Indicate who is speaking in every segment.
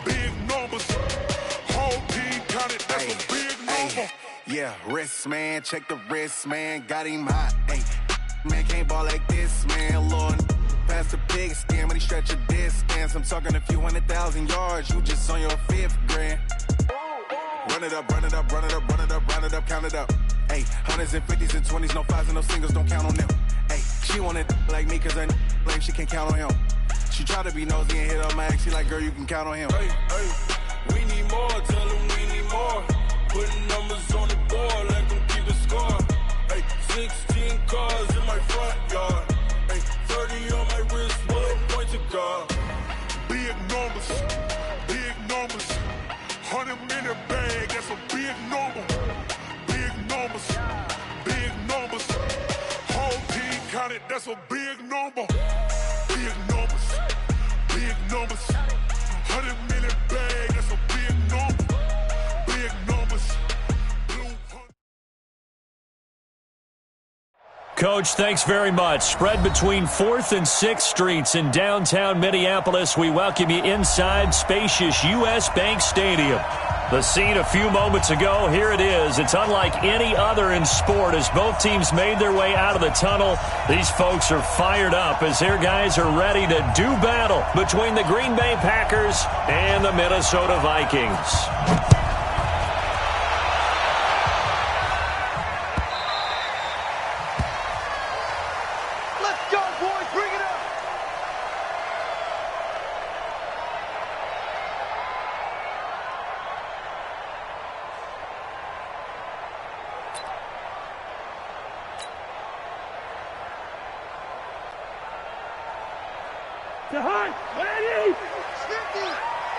Speaker 1: big numbers. Whole team counted, that's a big number.
Speaker 2: Yeah, wrist, man, check the wrist, man, got him hot. Ay, man, can't ball like this, man, Lord. Past the pig skin, but he stretch a distance. I'm talking a few 100,000 yards, you just on your 5th grand. Run it up, run it up, run it up, run it up, run it up, count it up. Ay, hundreds and 50s and 20s, no 5s and no singles, don't count on them. Ay, she wanted like me, cause her lame, she can't count on him. She try to be nosy and hit up my ex, she like, girl, you can count on him.
Speaker 1: Hey, hey, we need more, tell them we need more. Putting numbers on the board, let them keep the score. Hey, 16 cars in my front yard. Hey, 30 on my wrist, bullet point to God. Big numbers, big numbers. 100-minute bag, that's a big number. Big numbers, big numbers. Whole team counted, that's a big number. Big numbers, big numbers. 100-minute bag, that's a big number. Big numbers.
Speaker 3: Coach, thanks very much. Spread between 4th and 6th Streets in downtown Minneapolis. We welcome you inside spacious U.S. Bank Stadium. The scene a few moments ago, here it is. It's unlike any other in sport as both teams made their way out of the tunnel. These folks are fired up as their guys are ready to do battle between the Green Bay Packers and the Minnesota Vikings.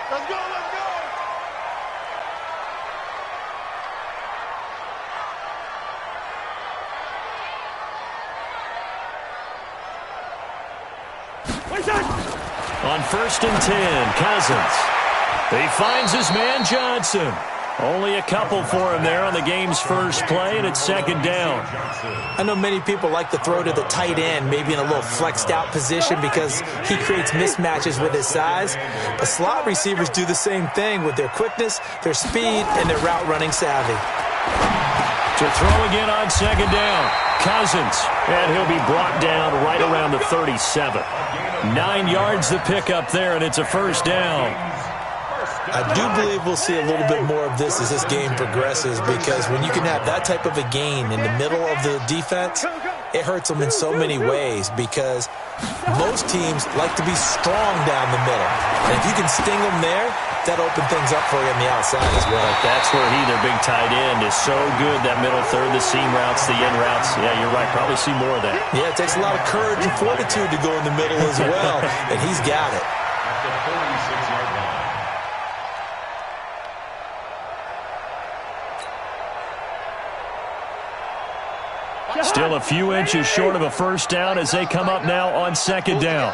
Speaker 1: Let's go, let's go!
Speaker 3: On 1st and 10, Cousins. He finds his man Johnson. Only a couple for him there on the game's first play, and it's 2nd down.
Speaker 4: I know many people like to throw to the tight end, maybe in a little flexed out position because he creates mismatches with his size. But slot receivers do the same thing with their quickness, their speed, and their route running savvy.
Speaker 3: To throw again on 2nd down, Cousins. And he'll be brought down right around the 37. 9 yards the pickup there, and it's a 1st down.
Speaker 4: I do believe we'll see a little bit more of this as this game progresses because when you can have that type of a gain in the middle of the defense, it hurts them in so many ways because most teams like to be strong down the middle. And if you can sting them there, that opens things up for you on the outside as well.
Speaker 3: That's where he, their big tight end, is so good, that middle third, the seam routes, the in routes. Yeah, you're right. Probably see more of that.
Speaker 4: Yeah, it takes a lot of courage and fortitude to go in the middle as well, and he's got it.
Speaker 3: Still a few inches short of a 1st down as they come up now on 2nd down.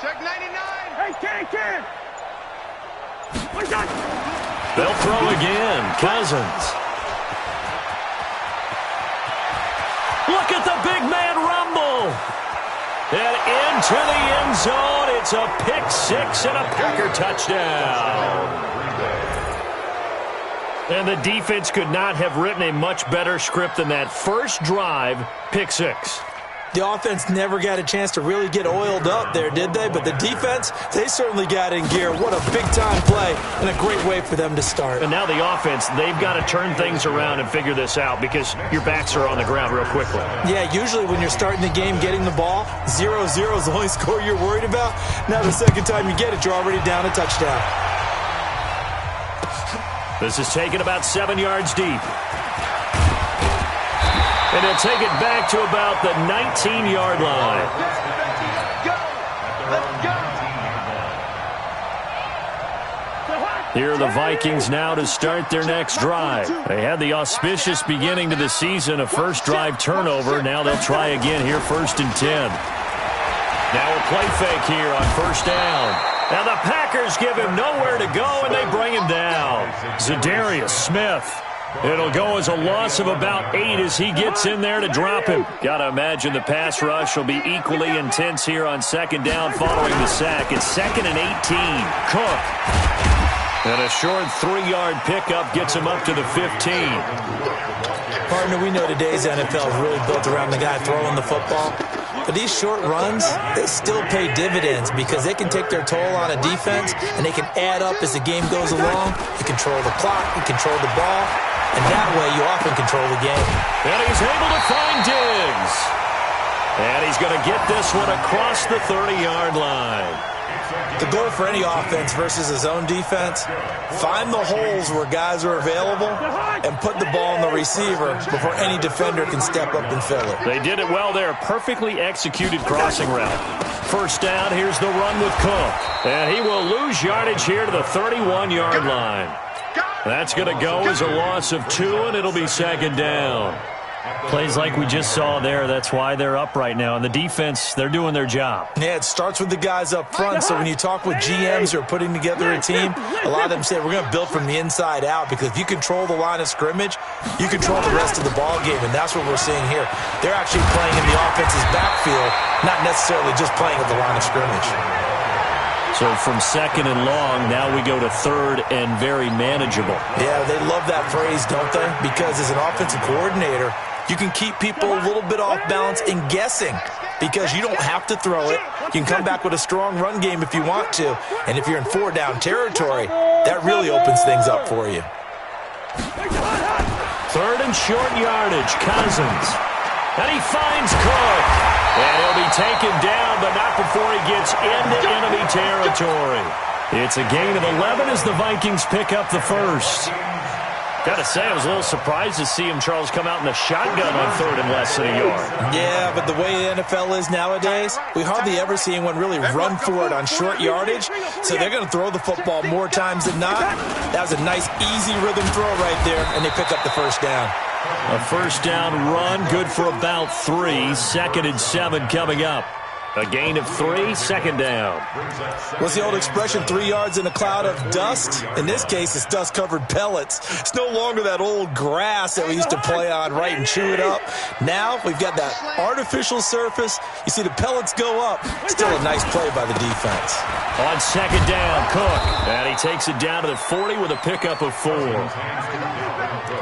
Speaker 1: Check 99.
Speaker 5: Hey, Ken.
Speaker 3: They'll throw again. Cousins. Look at the big man rumble. And into the end zone, it's a pick 6 and a Packer touchdown. And the defense could not have written a much better script than that. First drive, pick 6.
Speaker 4: The offense never got a chance to really get oiled up there, did they? But the defense, they certainly got in gear. What a big-time play and a great way for them to start.
Speaker 3: And now the offense, they've got to turn things around and figure this out because your backs are on the ground real quickly. Yeah,
Speaker 4: usually when you're starting the game getting the ball, 0-0 is the only score you're worried about. Now the second time you get it, you're already down a touchdown.
Speaker 3: This is taken about 7 yards deep. And he'll take it back to about the 19-yard line. Here are the Vikings now to start their next drive. They had the auspicious beginning to the season, a first drive turnover. Now they'll try again here, 1st and 10. Now a play fake here on 1st down. Now the Packers give him nowhere to go, and they bring him down. Zadarius Smith It'll go as a loss of about 8 as he gets in there to drop him. Got to imagine the pass rush will be equally intense here on second down following the sack. It's 2nd and 18. Cook. And a short 3-yard pickup gets him up to the 15.
Speaker 4: Partner, we know today's NFL is really built around the guy throwing the football. But these short runs, they still pay dividends because they can take their toll on a defense and they can add up as the game goes along. You control the clock, you control the ball, and that way you often control the game.
Speaker 3: And he's able to find Diggs. And he's going to get this one across the 30-yard line.
Speaker 4: The goal for any offense versus his own defense, find the holes where guys are available and put the ball in the receiver before any defender can step up and fill it.
Speaker 3: They did it well there. Perfectly executed crossing route. First down, here's the run with Cook. And he will lose yardage here to the 31-yard line. That's going to go as a loss of 2, and it'll be 2nd down. Plays like we just saw there. That's why they're up right now. And the defense, they're doing their job.
Speaker 4: Yeah, it starts with the guys up front. So when you talk with GMs who are putting together a team, a lot of them say we're going to build from the inside out because if you control the line of scrimmage, you control the rest of the ball game. And that's what we're seeing here. They're actually playing in the offense's backfield, not necessarily just playing at the line of scrimmage.
Speaker 3: So from 2nd and long, now we go to 3rd and very manageable.
Speaker 4: Yeah, they love that phrase, don't they? Because as an offensive coordinator, you can keep people a little bit off balance and guessing because you don't have to throw it. You can come back with a strong run game if you want to. And if you're in 4-down territory, that really opens things up for you.
Speaker 3: 3rd and short yardage, Cousins. And he finds Cook. And he'll be taken down, but not before he gets into enemy territory. It's a gain of 11 as the Vikings pick up the first. Got to say, I was a little surprised to see him, Charles, come out in a shotgun on 3rd and less than a yard.
Speaker 4: Yeah, but the way the NFL is nowadays, we hardly ever see anyone really run for it on short yardage. So they're going to throw the football more times than not. That was a nice, easy rhythm throw right there, and they pick up the first down.
Speaker 3: A first down run, good for about 3. 2nd and 7 coming up. A gain of 3, 2nd down.
Speaker 4: What's the old expression, 3 yards in a cloud of dust? In this case, it's dust-covered pellets. It's no longer that old grass that we used to play on, right, and chew it up. Now we've got that artificial surface. You see the pellets go up. Still a nice play by the defense.
Speaker 3: On 2nd down, Cook. And he takes it down to the 40 with a pickup of 4.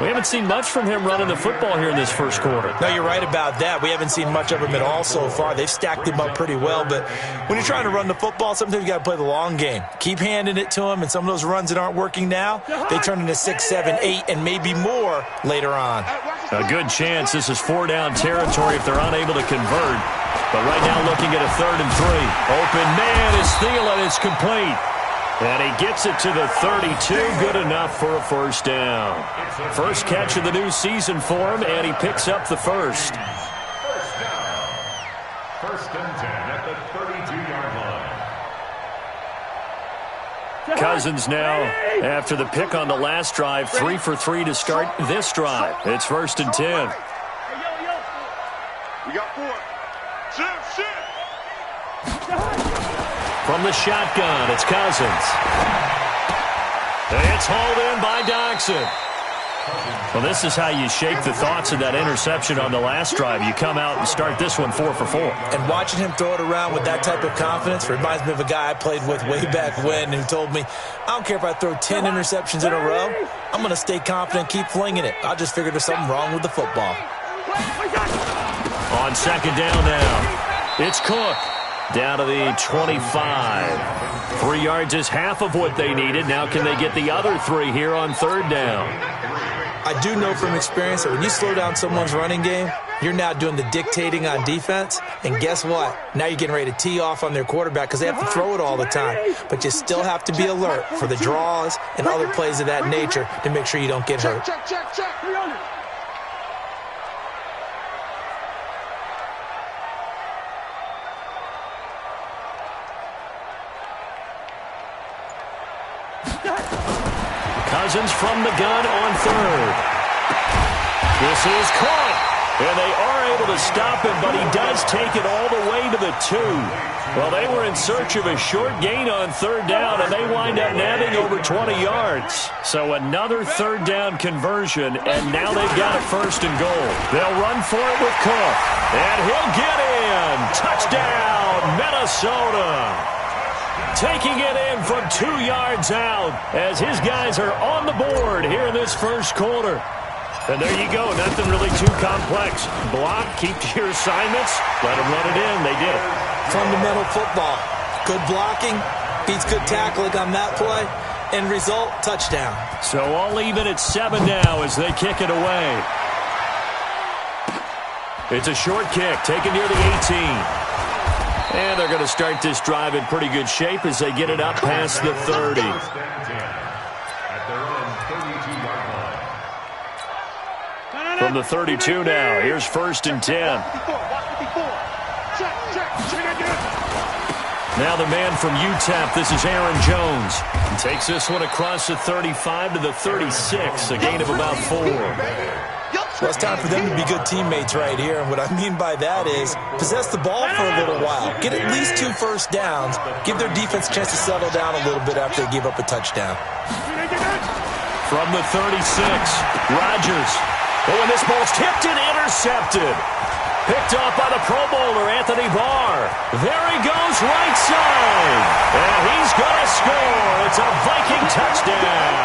Speaker 3: We haven't seen much from him running the football here in this first quarter.
Speaker 4: No, you're right about that. We haven't seen much of him at all so far. They've stacked him up pretty well, but when you're trying to run the football, sometimes you got to play the long game. Keep handing it to him, and some of those runs that aren't working now, they turn into 6, 7, 8, and maybe more later on.
Speaker 3: A good chance this is 4-down territory if they're unable to convert. But right now looking at a 3rd and 3. Open man is Thielen. It's complete. And he gets it to the 32. Good enough for a first down. First catch of the new season for him, and he picks up the first.
Speaker 5: First down. 1st and 10 at the 32-yard line.
Speaker 3: Cousins now, after the pick on the last drive, 3 for 3 to start this drive. It's 1st and 10.
Speaker 1: We got 4. Shit.
Speaker 3: From the shotgun, it's Cousins. It's hauled in by Doxson. Well, this is how you shake the thoughts of that interception on the last drive. You come out and start this one 4 for 4.
Speaker 4: And watching him throw it around with that type of confidence reminds me of a guy I played with way back when who told me, I don't care if I throw 10 interceptions in a row. I'm going to stay confident, keep flinging it. I just figured there's something wrong with the football.
Speaker 3: On 2nd down now, it's Cook. Down to the 25. 3 yards is half of what they needed. Now can they get the other 3 here on 3rd down?
Speaker 4: I do know from experience that when you slow down someone's running game, you're now doing the dictating on defense. And guess what? Now you're getting ready to tee off on their quarterback because they have to throw it all the time. But you still have to be alert for the draws and other plays of that nature to make sure you don't get hurt.
Speaker 1: Check.
Speaker 3: Cousins from the gun on 3rd. This is caught. And they are able to stop him, but he does take it all the way to the 2. Well, they were in search of a short gain on third down, and they wind up nabbing over 20 yards. So another third down conversion, and now they've got a first and goal. They'll run for it with Cook, and he'll get in. Touchdown, Minnesota. Taking it in from 2 yards out as his guys are on the board here in this first quarter. And there you go. Nothing really too complex. Block, keep to your assignments, let them run it in. They did it.
Speaker 4: Fundamental football. Good blocking beats good tackling on that play. End result, touchdown.
Speaker 3: So all even at 7 now as they kick it away. It's a short kick taken near the 18. And they're going to start this drive in pretty good shape as they get it up past the 30. From the 32 now, here's first and 10. Now the man from UTEP, this is Aaron Jones. He takes this one across the 35 to the 36, a gain of about 4.
Speaker 4: Well, it's time for them to be good teammates right here. And what I mean by that is possess the ball for a little while. Get at least 2 first downs. Give their defense a chance to settle down a little bit after they give up a touchdown.
Speaker 3: From the 36, Rodgers. Oh, and this ball's tipped and intercepted. Picked off by the Pro Bowler, Anthony Barr. There he goes, right side. And he's going to score. It's a Viking touchdown.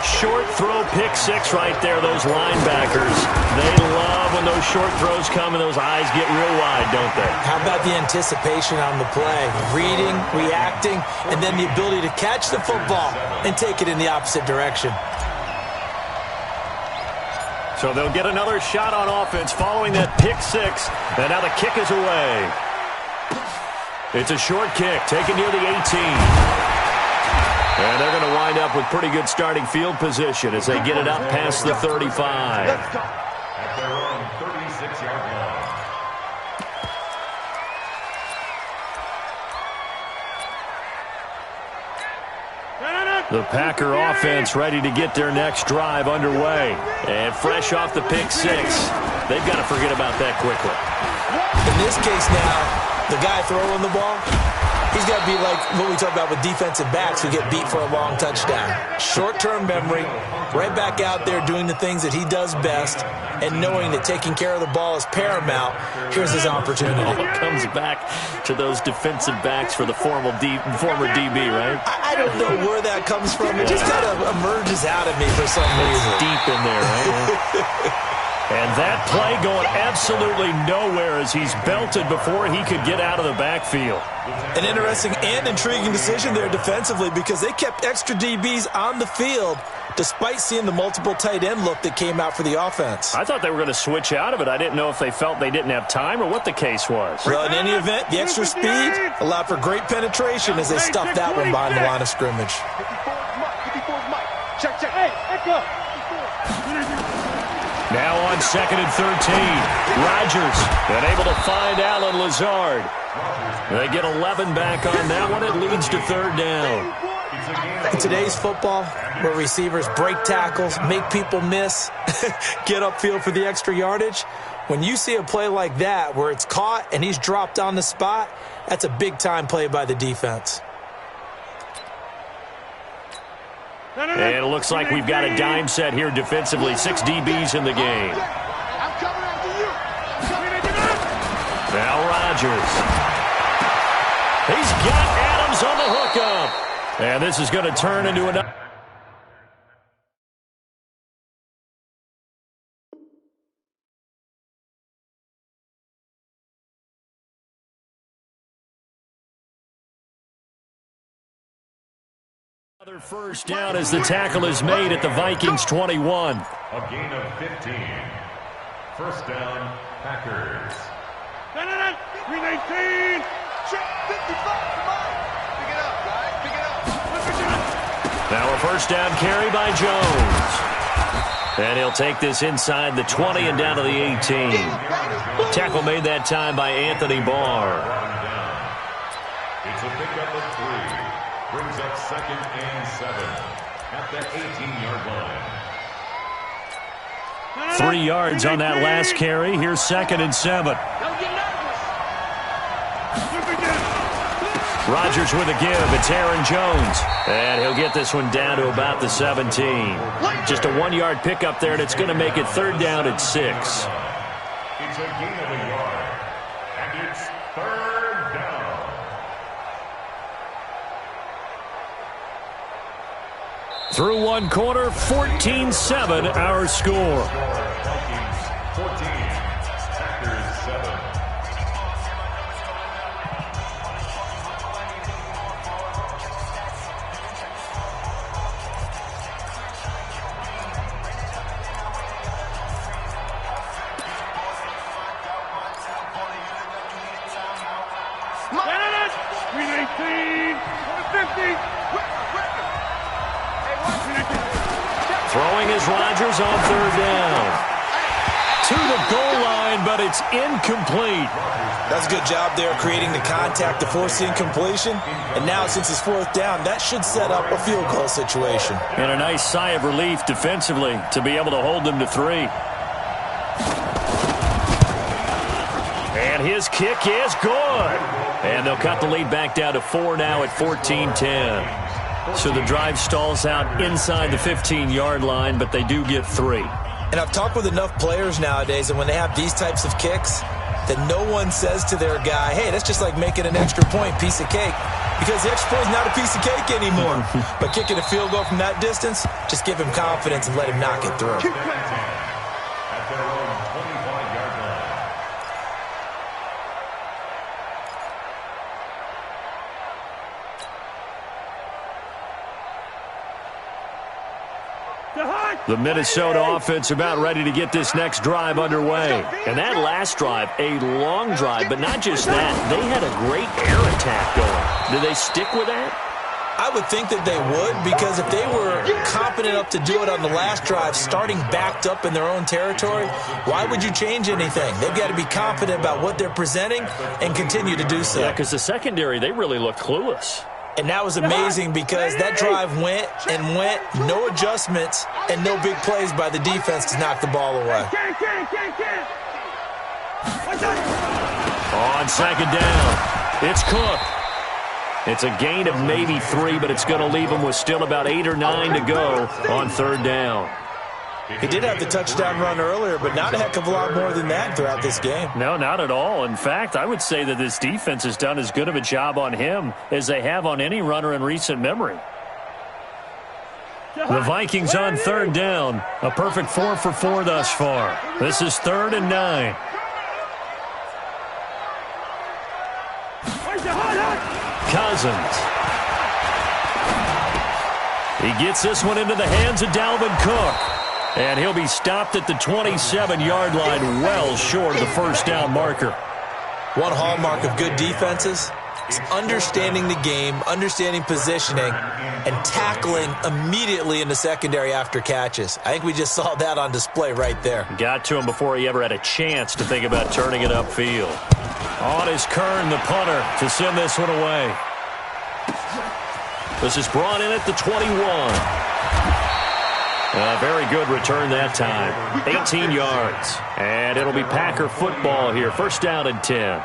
Speaker 3: Short throw, pick 6 right there, those linebackers. They love when those short throws come and those eyes get real wide, don't they?
Speaker 4: How about the anticipation on the play? Reading, reacting, and then the ability to catch the football and take it in the opposite direction.
Speaker 3: So they'll get another shot on offense following that pick 6. And now the kick is away. It's a short kick taken near the 18. And they're going to wind up with pretty good starting field position as they get it up past the 35.
Speaker 5: At their own 36-yard line.
Speaker 3: The Packer offense ready to get their next drive underway. And fresh off the pick 6. They've got to forget about that quickly.
Speaker 4: In this case now, the guy throwing the ball, he's got to be like what we talk about with defensive backs who get beat for a long touchdown. Short-term memory, right back out there doing the things that he does best, and knowing that taking care of the ball is paramount. Here's his opportunity.
Speaker 3: It comes back to those defensive backs for the former DB, right?
Speaker 4: I don't know where that comes from. It just kind of emerges out of me for some reason.
Speaker 3: Deep in there, right? And that play going absolutely nowhere as he's belted before he could get out of the backfield.
Speaker 4: An interesting and intriguing decision there defensively because they kept extra DBs on the field despite seeing the multiple tight end look that came out for the offense.
Speaker 3: I thought they were going to switch out of it. I didn't know if they felt they didn't have time or what the case was.
Speaker 4: Well, in any event, the extra speed allowed for great penetration as they stuffed that one behind the line of scrimmage.
Speaker 6: Check. Hey, let's go.
Speaker 3: Now on 2nd and 13, Rodgers unable to find Allen Lazard. They get 11 back on that one. It leads to 3rd down.
Speaker 4: In today's football, where receivers break tackles, make people miss, get upfield for the extra yardage, when you see a play like that where it's caught and he's dropped on the spot, that's a big-time play by the defense.
Speaker 3: And it looks like we've got a dime set here defensively. 6 DBs in the game. Now Rodgers. He's got Adams on the hookup. And this is going to turn into another. Another first down as the tackle is made at the Vikings 21.
Speaker 5: A gain of 15. First down, Packers.
Speaker 6: 319. 55. Come on. Pick it up, guys. Pick it up.
Speaker 3: Now a first down carry by Jones. And he'll take this inside the 20 and down to the 18. Tackle made that time by Anthony Barr.
Speaker 5: It's a pickup of 3. Brings up 2nd and 7 at the 18-yard line.
Speaker 3: 3 yards on that last carry. Here's 2nd and 7. Rodgers with a give. It's Aaron Jones. And he'll get this one down to about the 17. Just a 1-yard pickup there, and it's going to make it 3rd down at 6.
Speaker 5: It's a gain of a yard, and it's 3rd down.
Speaker 3: Through 1 quarter, 14-7 our score.
Speaker 5: Vikings 14, Packers 7.
Speaker 3: Throwing is Rodgers on 3rd down. To the goal line, but it's incomplete.
Speaker 4: That's a good job there, creating the contact to force the incompletion. And now, since it's 4th down, that should set up a field goal situation.
Speaker 3: And a nice sigh of relief defensively to be able to hold them to 3. And his kick is good. And they'll cut the lead back down to 4 now at 14-10. So the drive stalls out inside the 15-yard line, but they do get 3.
Speaker 4: And I've talked with enough players nowadays, and when they have these types of kicks, that no one says to their guy, hey, that's just like making an extra point, piece of cake. Because the extra point is not a piece of cake anymore. But kicking a field goal from that distance, just give him confidence and let him knock it through.
Speaker 5: At their own 25-yard line.
Speaker 3: The Minnesota offense about ready to get this next drive underway. And that last drive, a long drive, but not just that. They had a great air attack going. Do they stick with that?
Speaker 4: I would think that they would, because if they were confident enough to do it on the last drive, starting backed up in their own territory, why would you change anything? They've got to be confident about what they're presenting and continue to do so.
Speaker 3: Yeah, because the secondary, they really looked clueless.
Speaker 4: And that was amazing because that drive went and went, no adjustments, and no big plays by the defense to knock the ball away.
Speaker 3: On 2nd down, it's Cook. It's a gain of maybe 3, but it's going to leave them with still about 8 or 9 to go on 3rd down.
Speaker 4: He did have the touchdown run earlier, but not a heck of a lot more than that throughout this game.
Speaker 3: No, not at all. In fact, I would say that this defense has done as good of a job on him as they have on any runner in recent memory. The Vikings on 3rd down. A perfect 4 for 4 thus far. This is 3rd and 9. Cousins. He gets this one into the hands of Dalvin Cook. And he'll be stopped at the 27-yard line, well short of the 1st down marker.
Speaker 4: One hallmark of good defenses is understanding the game, understanding positioning, and tackling immediately in the secondary after catches. I think we just saw that on display right there.
Speaker 3: Got to him before he ever had a chance to think about turning it upfield. On is Kern, the punter, to send this one away. This is brought in at the 21. Very good return that time. 18 yards. And it'll be Packer football here. 1st down and 10.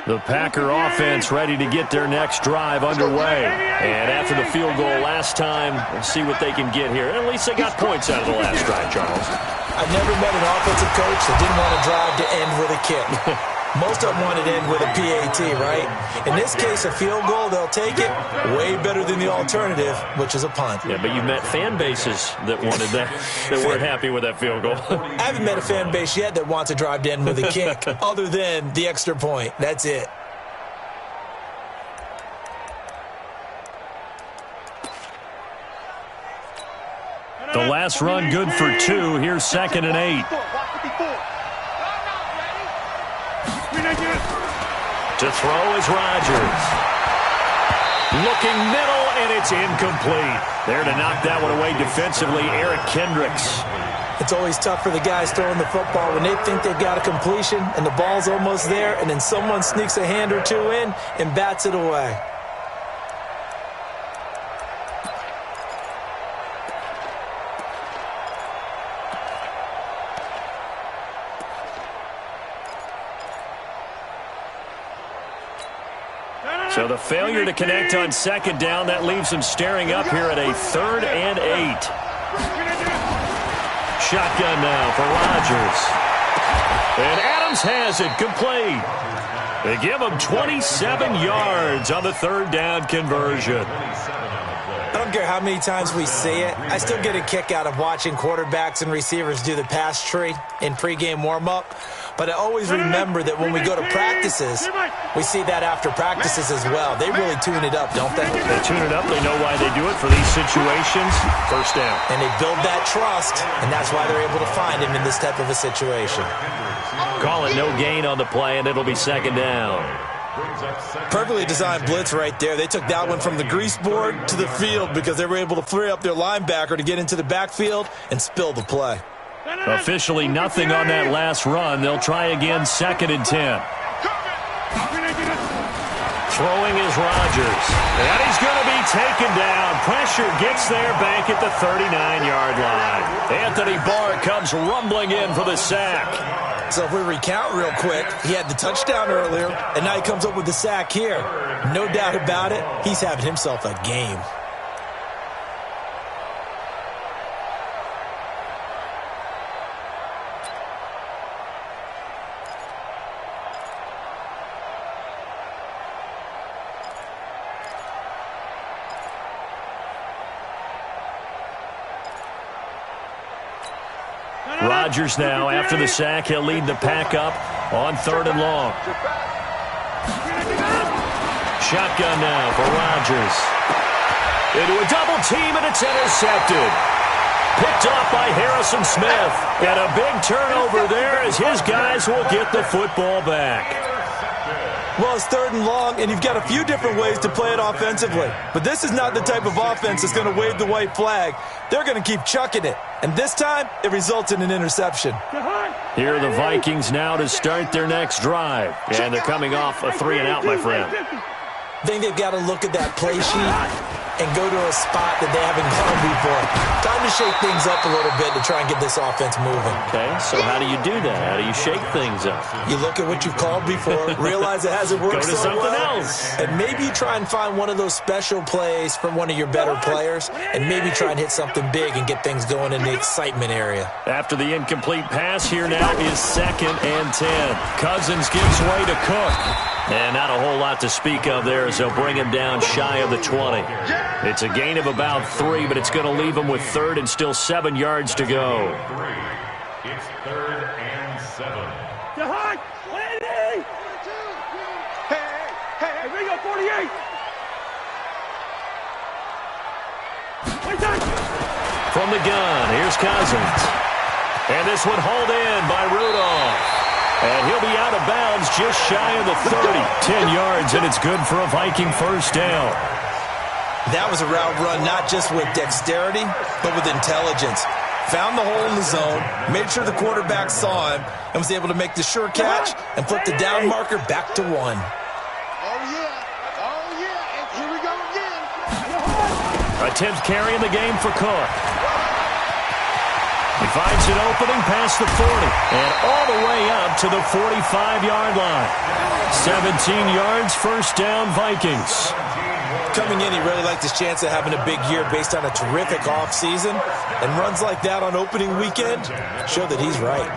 Speaker 3: The Packer offense ready to get their next drive underway. And after the field goal last time, we'll see what they can get here. At least they got points out of the last drive, Charles.
Speaker 4: I've never met an offensive coach that didn't want to drive to end with a kick. Most of them want to end with a PAT, right? In this case, a field goal, they'll take it. Way better than the alternative, which is a punt.
Speaker 3: Yeah, but you've met fan bases that wanted that, that weren't happy with that field goal.
Speaker 4: I haven't met a fan base yet that wants to drive to end with a kick, other than the extra point. That's it.
Speaker 3: The last run good for 2. Here's 2nd and 8. To throw is Rodgers. Looking middle, and it's incomplete. There to knock that one away defensively, Eric Kendricks.
Speaker 4: It's always tough for the guys throwing the football when they think they've got a completion and the ball's almost there, and then someone sneaks a hand or two in and bats it away.
Speaker 3: So the failure to connect on second down, that leaves him staring up here at a 3rd and 8. Shotgun now for Rodgers. And Adams has it complete. They give him 27 yards on the 3rd down conversion.
Speaker 4: I don't care how many times we see it. I still get a kick out of watching quarterbacks and receivers do the pass tree in pregame warm-up. But I always remember that when we go to practices, we see that after practices as well. They really tune it up, don't they?
Speaker 3: They tune it up. They know why they do it for these situations. First down.
Speaker 4: And they build that trust, and that's why they're able to find him in this type of a situation.
Speaker 3: Call it no gain on the play, and it'll be 2nd down.
Speaker 4: Perfectly designed blitz right there. They took that one from the grease board to the field because they were able to free up their linebacker to get into the backfield and spill the play.
Speaker 3: Officially nothing on that last run. They'll try again, 2nd and 10. Throwing is Rodgers. And he's going to be taken down. Pressure gets there back at the 39-yard line. Anthony Barr comes rumbling in for the sack.
Speaker 4: So if we recount real quick, he had the touchdown earlier, and now he comes up with the sack here. No doubt about it, he's having himself a game.
Speaker 3: Rodgers now, after the sack, he'll lead the pack up on 3rd and long. Shotgun now for Rodgers. Into a double team, and it's intercepted. Picked off by Harrison Smith. And a big turnover there as his guys will get the football back.
Speaker 4: Well, it's 3rd and long, and you've got a few different ways to play it offensively. But this is not the type of offense that's going to wave the white flag. They're going to keep chucking it. And this time, it results in an interception.
Speaker 3: Here are the Vikings now to start their next drive. And they're coming off a 3-and-out, my friend.
Speaker 4: I think they've got to look at that play sheet and go to a spot that they haven't gone before. Time to shake things up a little bit to try and get this offense moving.
Speaker 3: Okay, so how do you do that? How do you shake things up?
Speaker 4: You look at what you've called before, realize it hasn't worked
Speaker 3: Go to
Speaker 4: so
Speaker 3: something
Speaker 4: well,
Speaker 3: else.
Speaker 4: and maybe try and find one of those special plays from one of your better players, and maybe try and hit something big and get things going in the excitement area.
Speaker 3: After the incomplete pass, here now is 2nd and 10. Cousins gives way to Cook. And not a whole lot to speak of there as they'll bring him down shy of the 20. It's a gain of about 3, but it's going to leave him with 3rd and still 7 yards to go.
Speaker 5: It's 3rd and 7.
Speaker 6: Hey, we got 48.
Speaker 3: From the gun, here's Cousins. And this one hauled in by Rudolph. And he'll be out of bounds just shy of the 30. 10 yards, and it's good for a Viking 1st down.
Speaker 4: That was a route run not just with dexterity, but with intelligence. Found the hole in the zone, made sure the quarterback saw him, and was able to make the sure catch and flip the down marker back to 1.
Speaker 6: Oh, yeah, and here we go again.
Speaker 3: A 10th carry in the game for Cook. He finds an opening past the 40 and all the way up to the 45-yard line. 17 yards, 1st down, Vikings.
Speaker 4: Coming in, he really liked his chance of having a big year based on a terrific offseason, and runs like that on opening weekend show that he's right.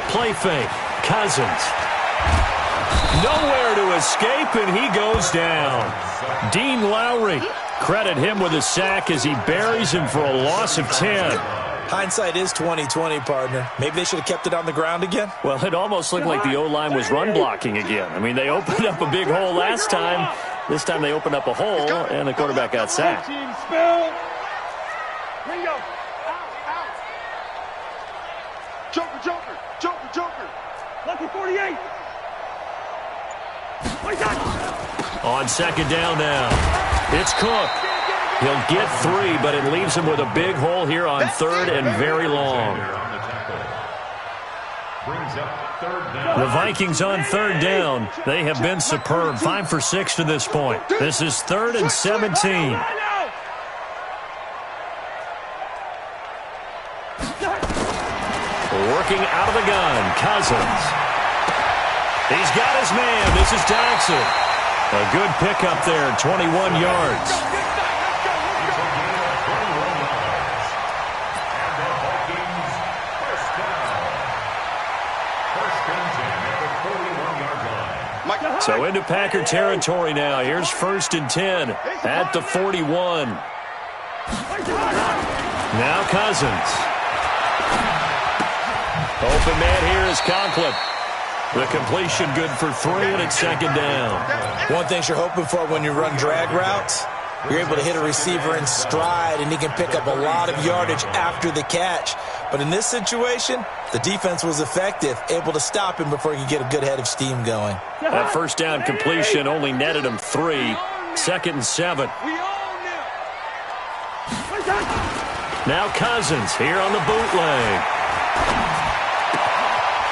Speaker 3: Play fake. Cousins. Nowhere to escape, and he goes down. Dean Lowry. Credit him with a sack as he buries him for a loss of 10.
Speaker 4: Hindsight is 20/20, partner. Maybe they should have kept it on the ground again.
Speaker 3: Well, it almost looked like the O-line was run blocking again. I mean, they opened up a big hole last time. This time they opened up a hole, and the quarterback got sacked.
Speaker 6: Joker. Lucky 48.
Speaker 3: On second down now, it's Cook. He'll get 3, but it leaves him with a big hole here on third and very long. The Vikings on third down. They have been superb. 5 for 6 to this point. This is 3rd and 17. Working out of the gun, Cousins. He's got his man. This is Jackson. A good pickup there, 21 yards. So into Packer territory now. Here's 1st and 10 at the 41. Now Cousins. Open man here is Conklin. The completion good for 3, and it's 2nd down.
Speaker 4: One thing you're hoping for when you run drag routes, you're able to hit a receiver in stride, and he can pick up a lot of yardage after the catch. But in this situation, the defense was effective, able to stop him before he could get a good head of steam going.
Speaker 3: That first down completion only netted him 3. 2nd and 7. Now Cousins here on the bootleg.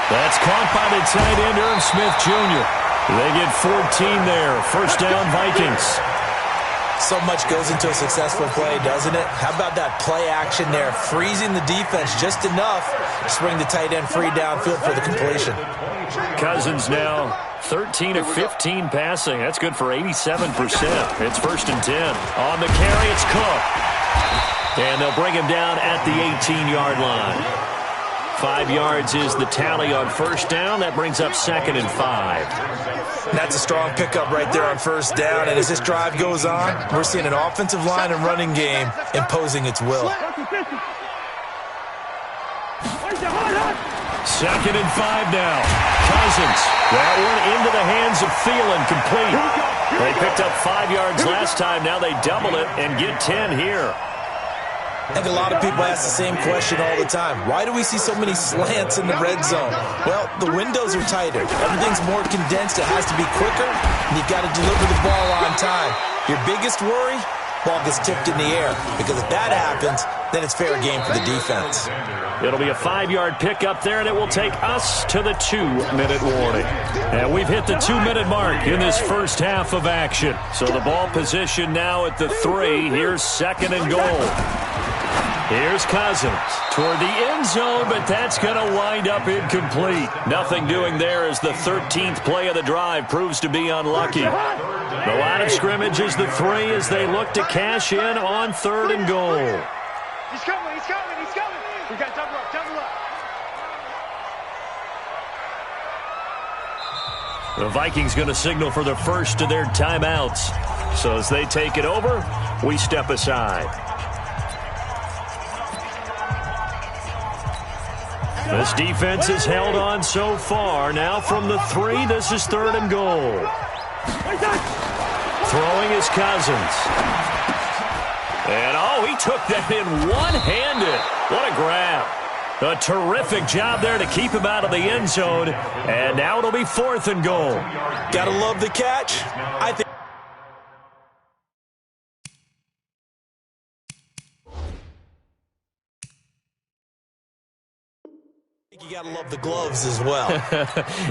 Speaker 3: That's caught by the tight end, Irv Smith Jr. They get 14 there. 1st down, Vikings.
Speaker 4: So much goes into a successful play, doesn't it? How about that play action there, freezing the defense just enough to bring the tight end free downfield for the completion.
Speaker 3: Cousins now 13 of 15 passing. That's good for 87%. It's 1st and 10. On the carry, it's Cook. And they'll bring him down at the 18-yard line. 5 yards is the tally on 1st down. That brings up 2nd and 5.
Speaker 4: That's a strong pickup right there on 1st down. And as this drive goes on, we're seeing an offensive line and running game imposing its will.
Speaker 3: 2nd and 5 now. Cousins. That one into the hands of Thielen, complete. They picked up 5 yards last time. Now they double it and get 10 here.
Speaker 4: I think a lot of people ask the same question all the time. Why do we see so many slants in the red zone? Well, the windows are tighter. Everything's more condensed. It has to be quicker, and you've got to deliver the ball on time. Your biggest worry? Ball gets tipped in the air, because if that happens, then it's fair game for the defense.
Speaker 3: It'll be a 5-yard pickup there, and it will take us to the 2-minute warning. And we've hit the 2-minute mark in this first half of action. So the ball position now at the 3. Here's 2nd and goal. Here's Cousins toward the end zone, but that's going to wind up incomplete. Nothing doing there as the 13th play of the drive proves to be unlucky. The line of scrimmage is the 3 as they look to cash in on 3rd and goal.
Speaker 6: He's coming. We got double up.
Speaker 3: The Vikings going to signal for the first of their timeouts. So as they take it over, we step aside. This defense has held on so far. Now from the 3, this is 3rd and goal. Throwing is Cousins. And, he took that in one-handed. What a grab. A terrific job there to keep him out of the end zone. And now it'll be 4th and goal.
Speaker 4: Gotta love the catch. I think you gotta love the gloves as well.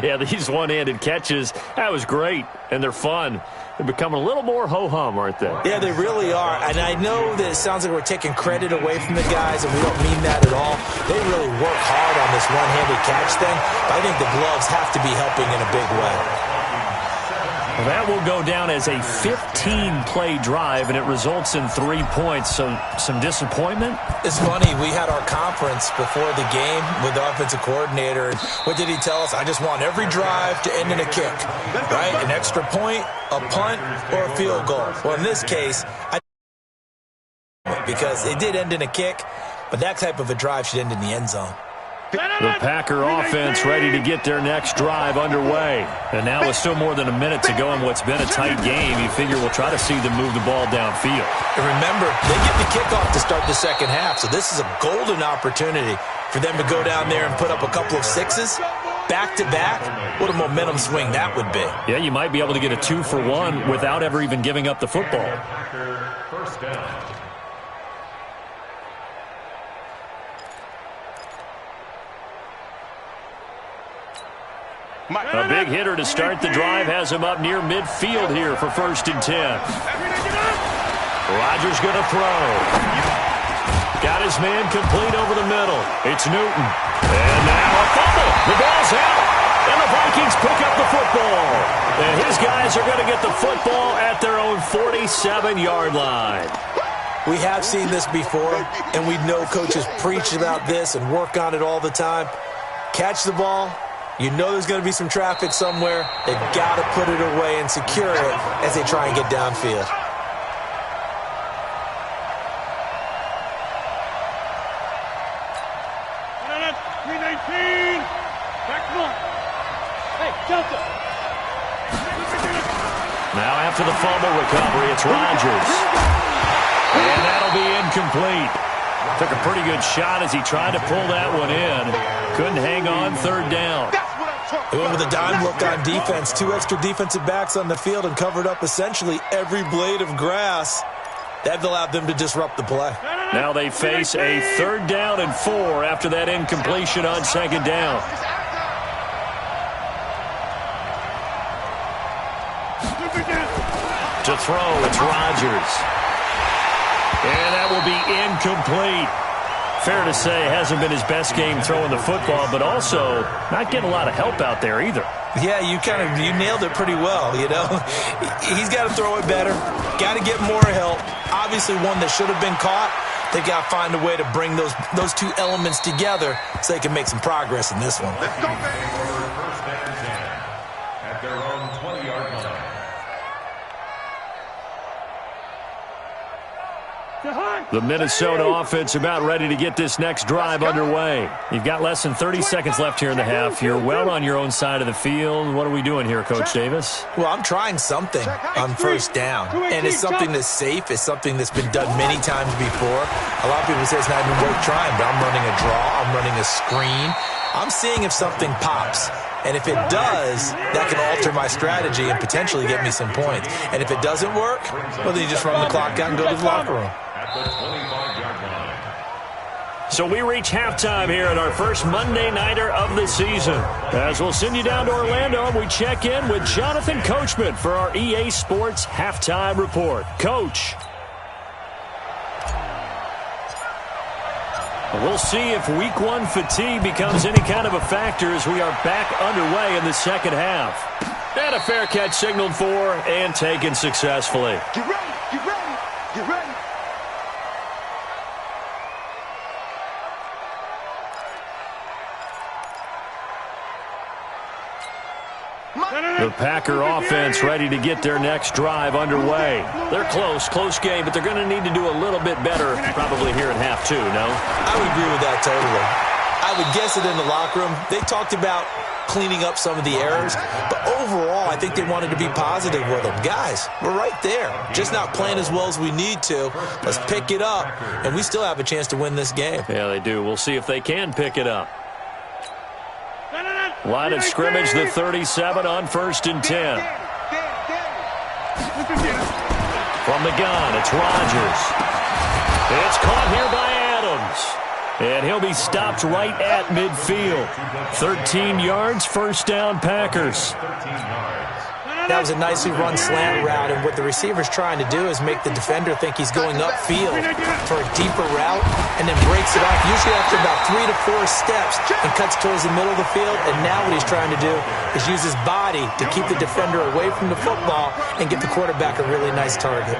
Speaker 3: Yeah, these one-handed catches, that was great, and they're fun. They're becoming a little more ho-hum, aren't they?
Speaker 4: Yeah, they really are. And I know that it sounds like we're taking credit away from the guys, and we don't mean that at all. They really work hard on this one-handed catch thing, but I think the gloves have to be helping in a big way.
Speaker 3: Well, that will go down as a 15-play drive, and it results in 3 points. So some disappointment?
Speaker 4: It's funny. We had our conference before the game with the offensive coordinator. And what did he tell us? I just want every drive to end in a kick, right? An extra point, a punt, or a field goal. Well, in this case, because it did end in a kick, but that type of a drive should end in the end zone.
Speaker 3: The Packer offense ready to get their next drive underway. And now with still more than a minute to go in what's been a tight game, you figure we'll try to see them move the ball downfield.
Speaker 4: And remember, they get the kickoff to start the second half, so this is a golden opportunity for them to go down there and put up a couple of sixes back-to-back. What a momentum swing that would be.
Speaker 3: Yeah, you might be able to get a 2-for-1 without ever even giving up the football.
Speaker 5: First down.
Speaker 3: A big hitter to start the drive has him up near midfield here for 1st and 10. Rodgers going to throw. Got his man complete over the middle. It's Newton. And now a fumble. The ball's out. And the Vikings pick up the football. And his guys are going to get the football at their own 47-yard line.
Speaker 4: We have seen this before, and we know coaches preach about this and work on it all the time. Catch the ball. You know there's going to be some traffic somewhere. They've got to put it away and secure it as they try and get downfield.
Speaker 3: Now after the fumble recovery, it's Rodgers. And that'll be incomplete. Took a pretty good shot as he tried to pull that one in. Couldn't hang on, 3rd down.
Speaker 4: They went with a dime look on defense. 2 extra defensive backs on the field and covered up essentially every blade of grass. That allowed them to disrupt the play.
Speaker 3: Now they face a 3rd down and 4 after that incompletion on 2nd down. To throw, it's Rodgers. And that will be incomplete. Fair to say, hasn't been his best game throwing the football, but also not getting a lot of help out there either.
Speaker 4: Yeah, you nailed it pretty well, you know. He's got to throw it better. Got to get more help. Obviously one that should have been caught. They've got to find a way to bring those two elements together so they can make some progress in this one.
Speaker 5: Let's go, baby. First and 10 at their own 20-yard line.
Speaker 3: The Minnesota offense about ready to get this next drive underway. You've got less than 30 seconds left here in the half. You're well on your own side of the field. What are we doing here, Coach Davis?
Speaker 4: Well, I'm trying something on 1st down, and it's something that's safe. It's something that's been done many times before. A lot of people say it's not even worth trying, but I'm running a draw. I'm running a screen. I'm seeing if something pops. And if it does, that can alter my strategy and potentially get me some points. And if it doesn't work, well, then you just run the clock out and go to the locker room.
Speaker 5: At the 25-yard line.
Speaker 3: So we reach halftime here at our first Monday Nighter of the season. As we'll send you down to Orlando, we check in with Jonathan Coachman for our EA Sports Halftime Report. Coach. We'll see if Week 1 fatigue becomes any kind of a factor as we are back underway in the second half. And a fair catch signaled for and taken successfully.
Speaker 6: Get ready, get ready, get ready.
Speaker 3: The Packer offense ready to get their next drive underway. They're close game, but they're going to need to do a little bit better probably here at half 2, no?
Speaker 4: I would agree with that totally. I would guess it in the locker room. They talked about cleaning up some of the errors, but overall, I think they wanted to be positive with them. Guys, we're right there. Just not playing as well as we need to. Let's pick it up, and we still have a chance to win this game.
Speaker 3: Yeah, they do. We'll see if they can pick it up. Line of scrimmage, the 37 on 1st and 10. From the gun, it's Rodgers. It's caught here by Adams. And he'll be stopped right at midfield. 13 yards, 1st down, Packers.
Speaker 4: That was a nicely run slant route, and what the receiver's trying to do is make the defender think he's going upfield for a deeper route and then breaks it off, usually after about 3 to 4 steps, and cuts towards the middle of the field. And now what he's trying to do is use his body to keep the defender away from the football and give the quarterback a really nice target.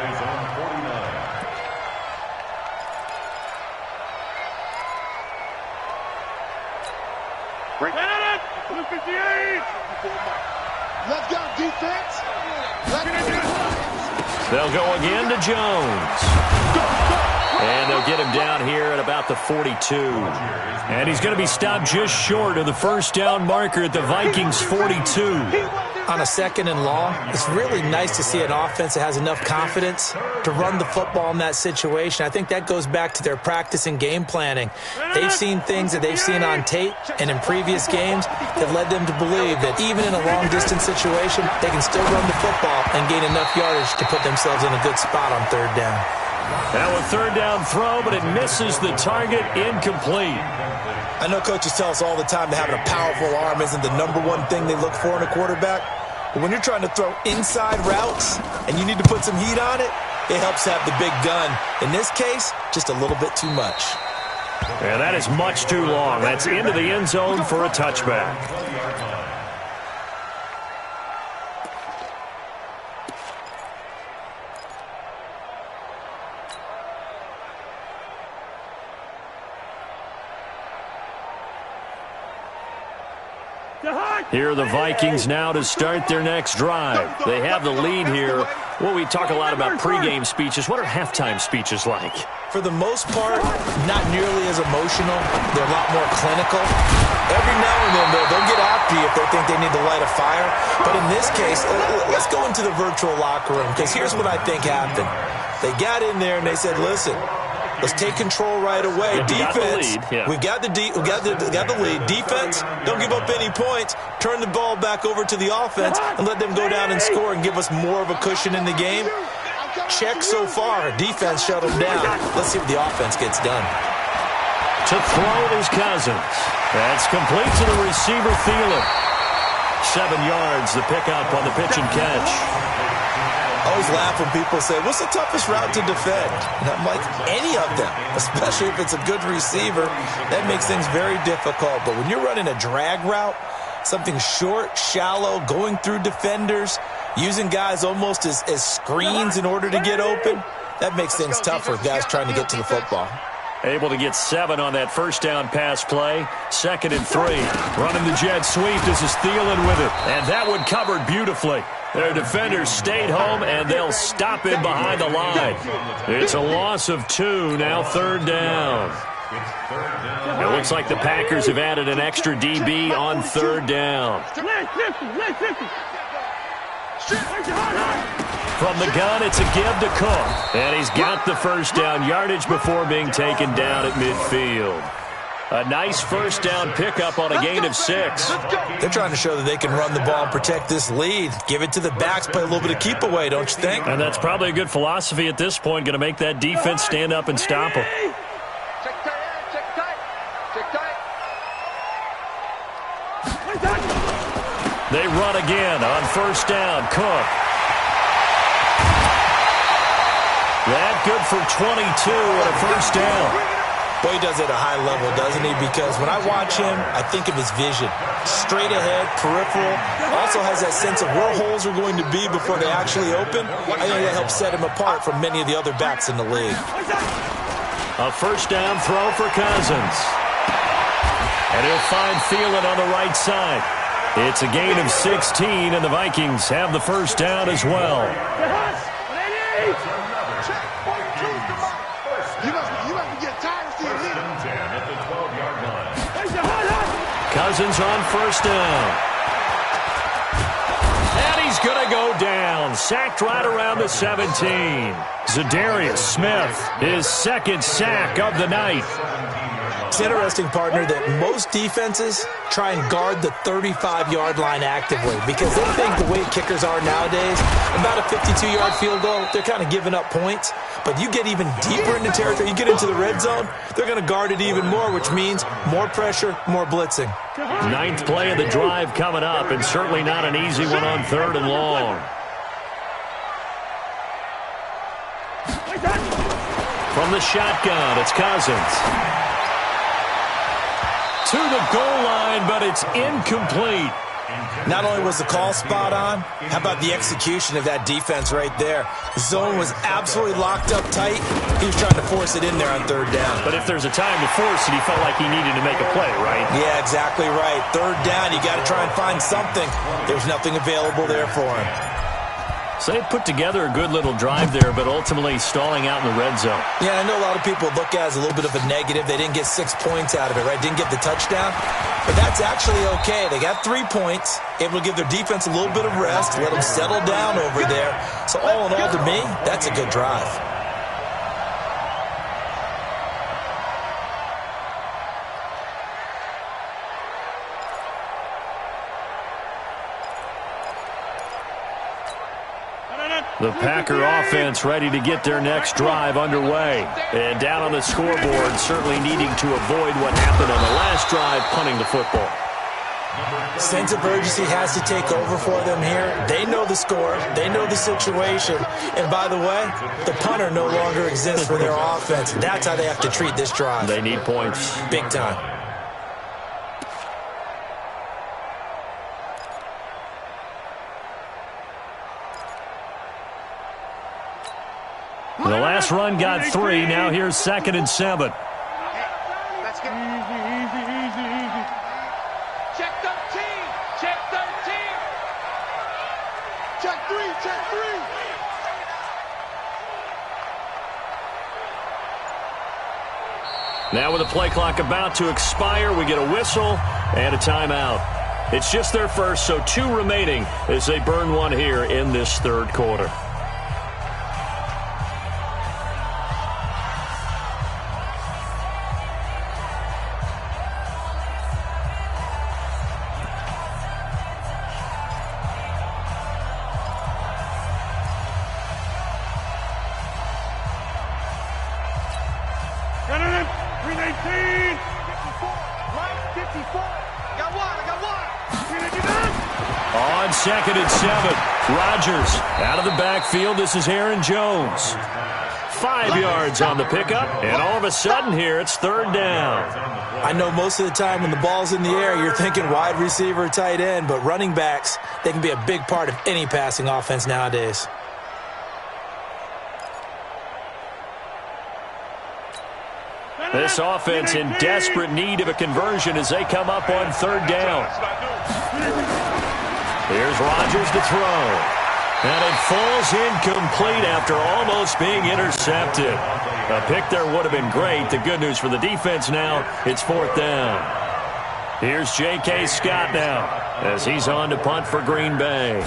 Speaker 6: Let's go, defense.
Speaker 3: They'll go again to Jones. And they'll get him down here at about the 42. And he's going to be stopped just short of the first down marker at the Vikings' 42.
Speaker 4: On a second and long, it's really nice to see an offense that has enough confidence to run the football in that situation. I think that goes back to their practice and game planning. They've seen things that they've seen on tape and in previous games that led them to believe that even in a long-distance situation, they can still run the football and gain enough yardage to put themselves in a good spot on third down.
Speaker 3: Now a third down throw, but it misses the target, incomplete.
Speaker 4: I know coaches tell us all the time that having a powerful arm isn't the number one thing they look for in a quarterback. But when you're trying to throw inside routes and you need to put some heat on it, it helps to have the big gun. In this case, just a little bit too much.
Speaker 3: And that is much too long. That's into the end zone for a touchback. Here are the Vikings now to start their next drive. They have the lead here. Well, we talk a lot about pregame speeches. What are halftime speeches like?
Speaker 4: For the most part, not nearly as emotional. They're a lot more clinical. Every now and then, they'll get after you if they think they need to light a fire. But in this case, let's go into the virtual locker room, because here's what I think happened. They got in there and they said, listen, let's take control right away. Defense, we've got the lead. Defense, don't give up any points. Turn the ball back over to the offense and let them go down and score and give us more of a cushion in the game. Check so far. Defense shut them down. Let's see what the offense gets done.
Speaker 3: To throw is Cousins. That's complete to the receiver, Thielen. 7 yards, the pickup on the pitch and catch.
Speaker 4: I always laugh when people say, what's the toughest route to defend? And I'm like, any of them, especially if it's a good receiver. That makes things very difficult. But when you're running a drag route, something short, shallow, going through defenders, using guys almost as screens in order to get open, that makes things tough for guys trying to get to the football.
Speaker 3: Able to get 7 on that first down pass play. 2nd and 3. Running the jet sweep. This is Thielen with it. And that one covered beautifully. Their defenders stayed home, and they'll stop him behind the line. It's a loss of 2, now 3rd down. It looks like the Packers have added an extra DB on 3rd down. From the gun, it's a give to Cook. And he's got the first down yardage before being taken down at midfield. A nice first down pickup on a gain of 6.
Speaker 4: They're trying to show that they can run the ball and protect this lead. Give it to the backs, play a little bit of keep away, don't you think?
Speaker 3: And that's probably a good philosophy at this point. Going to make that defense stand up and stop them. They run again on first down. Cook. That good for 22 and a first down.
Speaker 4: Boy, he does it at a high level, doesn't he? Because when I watch him, I think of his vision. Straight ahead, peripheral. Also has that sense of where holes are going to be before they actually open. I think that helps set him apart from many of the other backs in the league.
Speaker 3: A first down throw for Cousins. And he'll find Thielen on the right side. It's a gain of 16, and the Vikings have the first down as well. Cousins on first down. And he's going to go down. Sacked right around the 17. Zadarius Smith, his 2nd sack of the night.
Speaker 4: It's interesting, partner, that most defenses try and guard the 35-yard line actively because they think the way kickers are nowadays, about a 52-yard field goal, they're kind of giving up points. But you get even deeper into territory, you get into the red zone, they're going to guard it even more, which means more pressure, more blitzing.
Speaker 3: 9th play of the drive coming up, and certainly not an easy one on 3rd and long. From the shotgun, it's Cousins. To the goal line, but it's incomplete.
Speaker 4: Not only was the call spot on, how about the execution of that defense right there? The zone was absolutely locked up tight. He was trying to force it in there on 3rd down.
Speaker 3: But if there's a time to force it, he felt like he needed to make a play, right?
Speaker 4: Yeah, exactly right. 3rd down, you got to try and find something. There was nothing available there for him.
Speaker 3: So they put together a good little drive there, but ultimately stalling out in the red zone.
Speaker 4: Yeah, I know a lot of people look at it as a little bit of a negative. They didn't get 6 points out of it, right? Didn't get the touchdown. But that's actually okay. They got 3 points, able to give their defense a little bit of rest, let them settle down over there. So all in all, to me, that's a good drive.
Speaker 3: The Packer offense ready to get their next drive underway. And down on the scoreboard, certainly needing to avoid what happened on the last drive, punting the football.
Speaker 4: Sense of urgency has to take over for them here. They know the score. They know the situation. And by the way, the punter no longer exists for their offense. That's how they have to treat this drive.
Speaker 3: They need points.
Speaker 4: Big time.
Speaker 3: The last run got 3. Now here's 2nd and 7.
Speaker 6: Let's get easy. Check 13. Check 13. Check 3. Check 3.
Speaker 3: Now with the play clock about to expire, we get a whistle and a timeout. It's just their first, so 2 remaining as they burn one here in this third quarter. On 2nd and 7, Rodgers out of the backfield. This is Aaron Jones. 5 yards on the pickup, and all of a sudden here it's 3rd down.
Speaker 4: I know most of the time when the ball's in the air, you're thinking wide receiver, tight end, but running backs, they can be a big part of any passing offense nowadays.
Speaker 3: This offense in desperate need of a conversion as they come up on 3rd down. Here's Rodgers to throw. And it falls incomplete after almost being intercepted. A pick there would have been great. The good news for the defense now, it's 4th down. Here's J.K. Scott now as he's on to punt for Green Bay.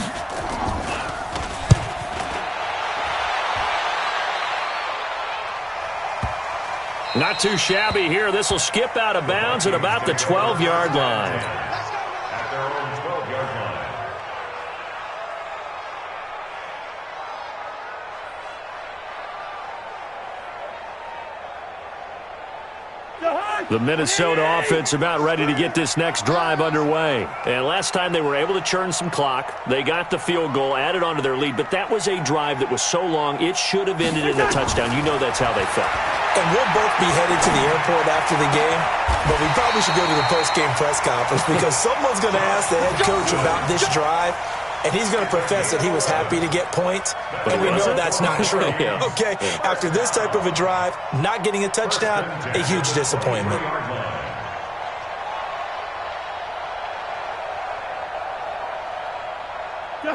Speaker 3: Not too shabby here. This will skip out of bounds at about the 12-yard line.
Speaker 5: At their own 12-yard line.
Speaker 3: The Minnesota offense about ready to get this next drive underway. And last time they were able to churn some clock. They got the field goal, added onto their lead. But that was a drive that was so long, it should have ended in a touchdown. You know that's how they felt.
Speaker 4: And we'll both be headed to the airport after the game, but we probably should go to the post-game press conference because someone's going to ask the head coach about this drive, and he's going to profess that he was happy to get points, and we know that's not true.
Speaker 3: Yeah.
Speaker 4: Okay, after this type of a drive, not getting a touchdown, a huge disappointment.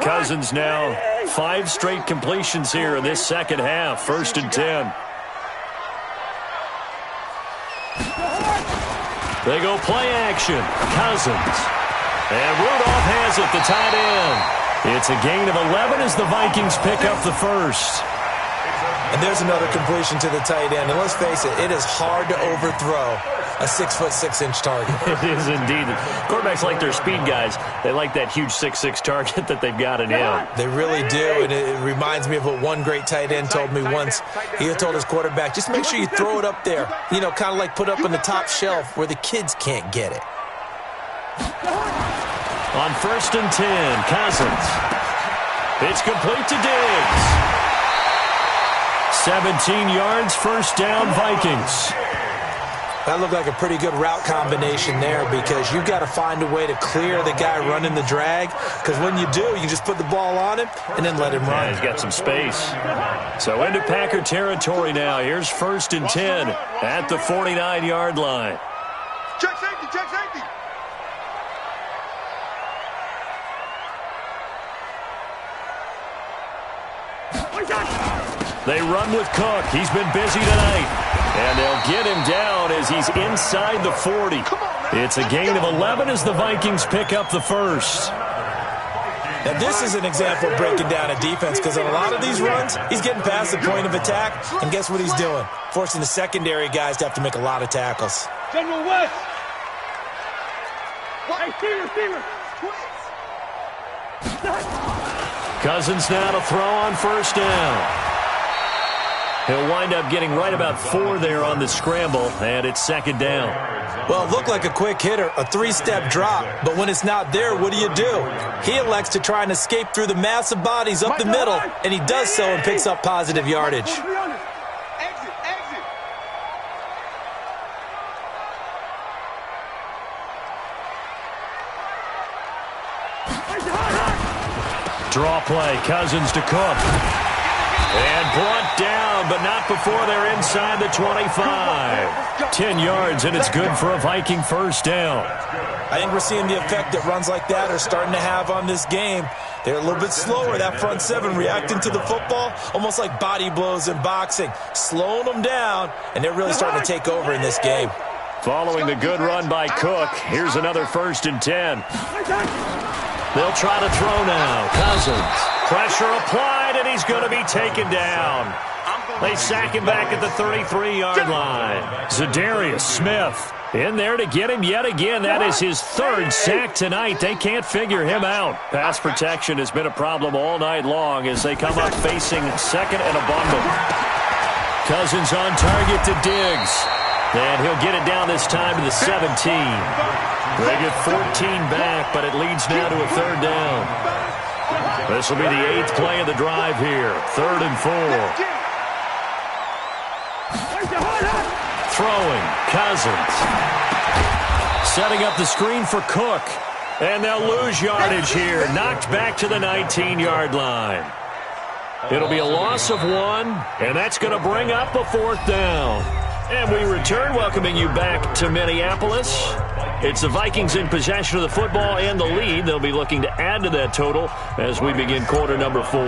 Speaker 3: Cousins now 5 straight completions here in this second half. 1st and 10. They go play action. Cousins. And Rudolph has it, the tight end. It's a gain of 11 as the Vikings pick up the first.
Speaker 4: And there's another completion to the tight end. And let's face it is hard to overthrow a 6'6" target.
Speaker 3: It is indeed. Quarterbacks like their speed guys. They like that huge 6'6" target that they've got in him.
Speaker 4: They really do, and it reminds me of what one great tight end told me once. He told his quarterback, just make sure you throw it up there. You know, kind of like put up on the top shelf where the kids can't get it.
Speaker 3: On 1st and 10, Cousins. It's complete to Diggs. 17 yards, 1st down, Vikings.
Speaker 4: That looked like a pretty good route combination there because you've got to find a way to clear the guy running the drag because when you do, you just put the ball on him and then let him run.
Speaker 3: Yeah, he's got some space. So into Packer territory now. Here's 1st and 10 at the 49-yard line.
Speaker 6: Check safety, check safety.
Speaker 3: They run with Cook. He's been busy tonight. And they'll get him down as he's inside the 40. It's a gain of 11 as the Vikings pick up the first.
Speaker 4: Now, this is an example of breaking down a defense because on a lot of these runs, he's getting past the point of attack, and guess what he's doing? Forcing the secondary guys to have to make a lot of tackles.
Speaker 6: General West. Hey, receiver.
Speaker 3: Cousins now to throw on first down. He'll wind up getting right about 4 there on the scramble, and it's second down.
Speaker 4: Well, it looked like a quick hitter, a 3-step drop, but when it's not there, what do? He elects to try and escape through the massive bodies up the middle, and he does so and picks up positive yardage.
Speaker 6: Exit.
Speaker 3: Draw play, Cousins to Cook. And brought down, but not before they're inside the 25. 10 yards, and it's good for a Viking first down.
Speaker 4: I think we're seeing the effect that runs like that are starting to have on this game. They're a little bit slower, that front seven, reacting to the football, almost like body blows in boxing, slowing them down, and they're really starting to take over in this game.
Speaker 3: Following the good run by Cook, here's another 1st and 10. They'll try to throw now. Cousins. Pressure applied, and he's going to be taken down. They sack him back at the 33-yard line. Zadarius Smith in there to get him yet again. That is his 3rd sack tonight. They can't figure him out. Pass protection has been a problem all night long as they come up facing 2nd and a bundle. Cousins on target to Diggs. And he'll get it down this time to the 17. They get 14 back, but it leads now to a 3rd down. This will be the 8th play of the drive here. 3rd and 4. Throwing, Cousins. Setting up the screen for Cook. And they'll lose yardage here. Knocked back to the 19-yard line. It'll be a loss of 1, and that's going to bring up a 4th down. And we return, welcoming you back to Minneapolis. It's the Vikings in possession of the football and the lead. They'll be looking to add to that total as we begin quarter number 4.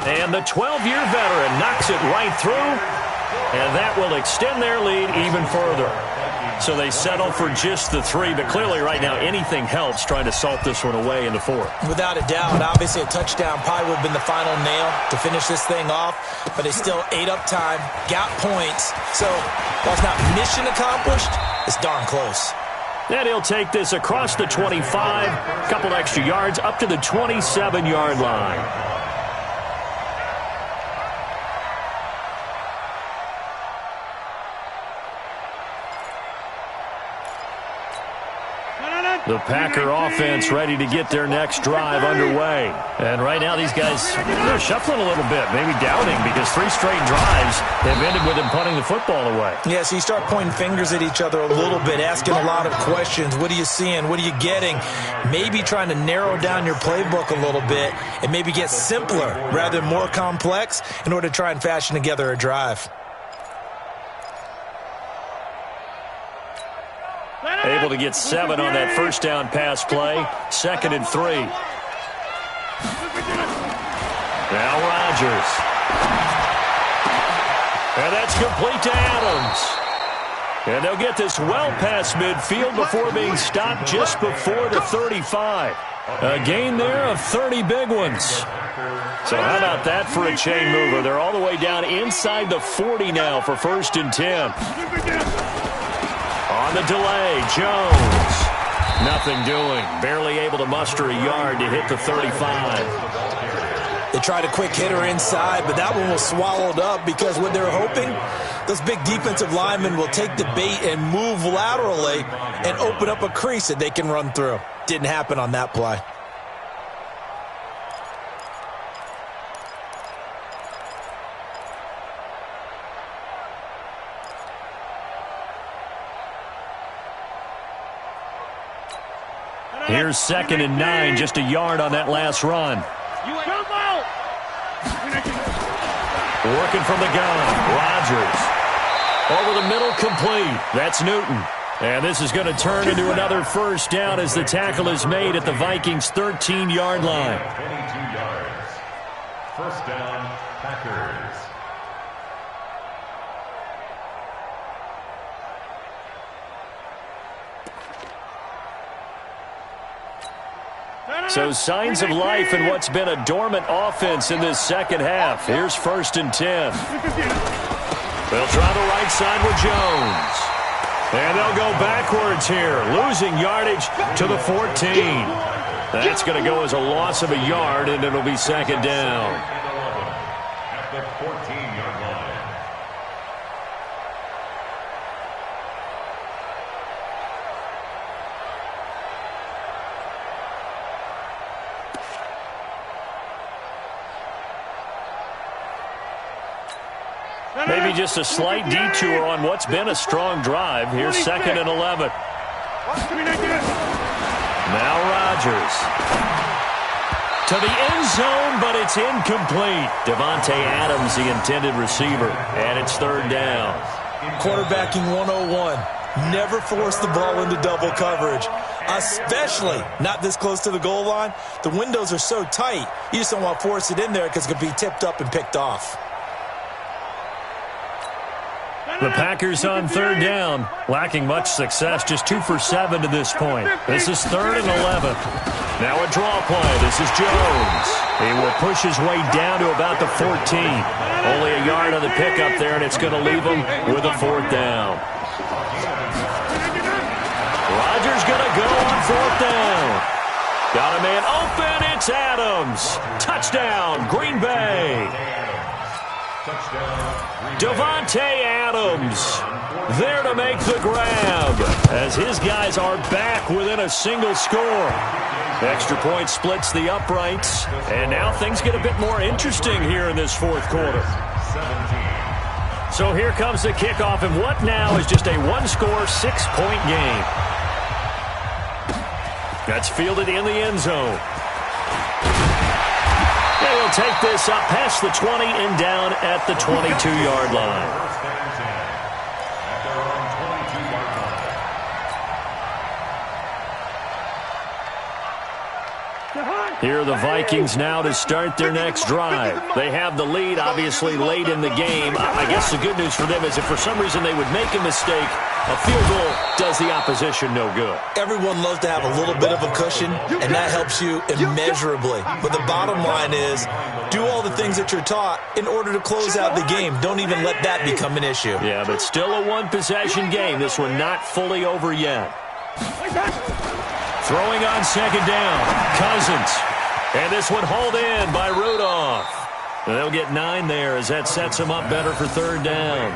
Speaker 3: And the 12-year veteran knocks it right through, and that will extend their lead even further. So they settle for just the 3, but clearly right now anything helps trying to salt this one away in the 4th.
Speaker 4: Without a doubt, obviously a touchdown probably would have been the final nail to finish this thing off, but they still ate up time, got points. So while it's not mission accomplished, it's darn close.
Speaker 3: And he'll take this across the 25, a couple extra yards up to the 27-yard line. The Packer offense ready to get their next drive underway. And right now these guys, they're shuffling a little bit, maybe doubting, because 3 straight drives have ended with them punting the football away.
Speaker 4: Yeah, so you start pointing fingers at each other a little bit, asking a lot of questions. What are you seeing? What are you getting? Maybe trying to narrow down your playbook a little bit and maybe get simpler rather than more complex in order to try and fashion together a drive.
Speaker 3: Able to get 7 on that first down pass play. 2nd and 3. Now Rodgers. And that's complete to Adams. And they'll get this well past midfield before being stopped just before the 35. A gain there of 30 big ones. So how about that for a chain mover? They're all the way down inside the 40 now for 1st and 10. On the delay, Jones. Nothing doing. Barely able to muster a yard to hit the 35.
Speaker 4: They tried a quick hitter inside, but that one was swallowed up because what they're hoping, those big defensive linemen will take the bait and move laterally and open up a crease that they can run through. Didn't happen on that play.
Speaker 3: Here's 2nd and 9, just a yard on that last run. Working from the gun, Rodgers. Over the middle, complete. That's Newton. And this is going to turn into another first down as the tackle is made at the Vikings' 13-yard line.
Speaker 5: 22 yards. First down, Packers.
Speaker 3: So signs of life in what's been a dormant offense in this second half. Here's 1st and 10. They'll try the right side with Jones. And they'll go backwards here, losing yardage to the 14. That's going to go as a loss of a yard, and it'll be 2nd down.
Speaker 5: At the 14-yard line.
Speaker 3: Maybe just a slight detour on what's been a strong drive. Here's 2nd and 11. Now Rodgers. To the end zone, but it's incomplete. Devontae Adams, the intended receiver, and it's 3rd down.
Speaker 4: Quarterbacking 101. Never force the ball into double coverage, especially not this close to the goal line. The windows are so tight, you just don't want to force it in there because it could be tipped up and picked off.
Speaker 3: The Packers on 3rd down, lacking much success, just 2 for 7 to this point. This is 3rd and 11. Now a draw play. This is Jones. He will push his way down to about the 14. Only a yard on the pickup there, and it's going to leave him with a 4th down. Rodgers going to go on 4th down. Got a man open. It's Adams. Touchdown, Green Bay. Devontae Adams there to make the grab as his guys are back within a single score. Extra point splits the uprights, and now things get a bit more interesting here in this 4th quarter. So here comes the kickoff, and what now is just a one-score, 6-point game. That's fielded in the end zone. They'll take this up past the 20 and down at the 22-yard line. Here are the Vikings now to start their next drive. They have the lead, obviously, late in the game. I guess the good news for them is if for some reason they would make a mistake, a field goal does the opposition no good.
Speaker 4: Everyone loves to have a little bit of a cushion, and that helps you immeasurably. But the bottom line is, do all the things that you're taught in order to close out the game. Don't even let that become an issue.
Speaker 3: Yeah, but still a one-possession game. This one not fully over yet. Throwing on 2nd down, Cousins. And this one hauled in by Rudolph. They'll get 9 there as that sets them up better for 3rd down.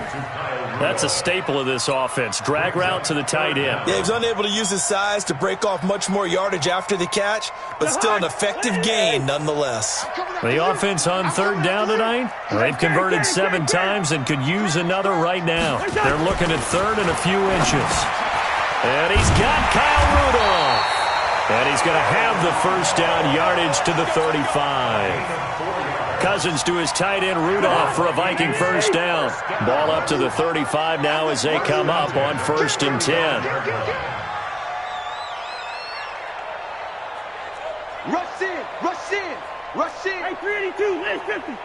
Speaker 3: That's a staple of this offense. Drag route to the tight end.
Speaker 4: Yeah, he was unable to use his size to break off much more yardage after the catch, but still an effective gain nonetheless.
Speaker 3: The offense on 3rd down tonight, they've converted 7 times and could use another right now. They're looking at 3rd and a few inches. And he's got Kyle Rudolph. And he's going to have the first down yardage to the 35. Cousins to his tight end Rudolph for a Viking first down. Ball up to the 35 now as they come up on 1st and 10.
Speaker 6: Rush in, rush in, rush in. Hey, 382, 850.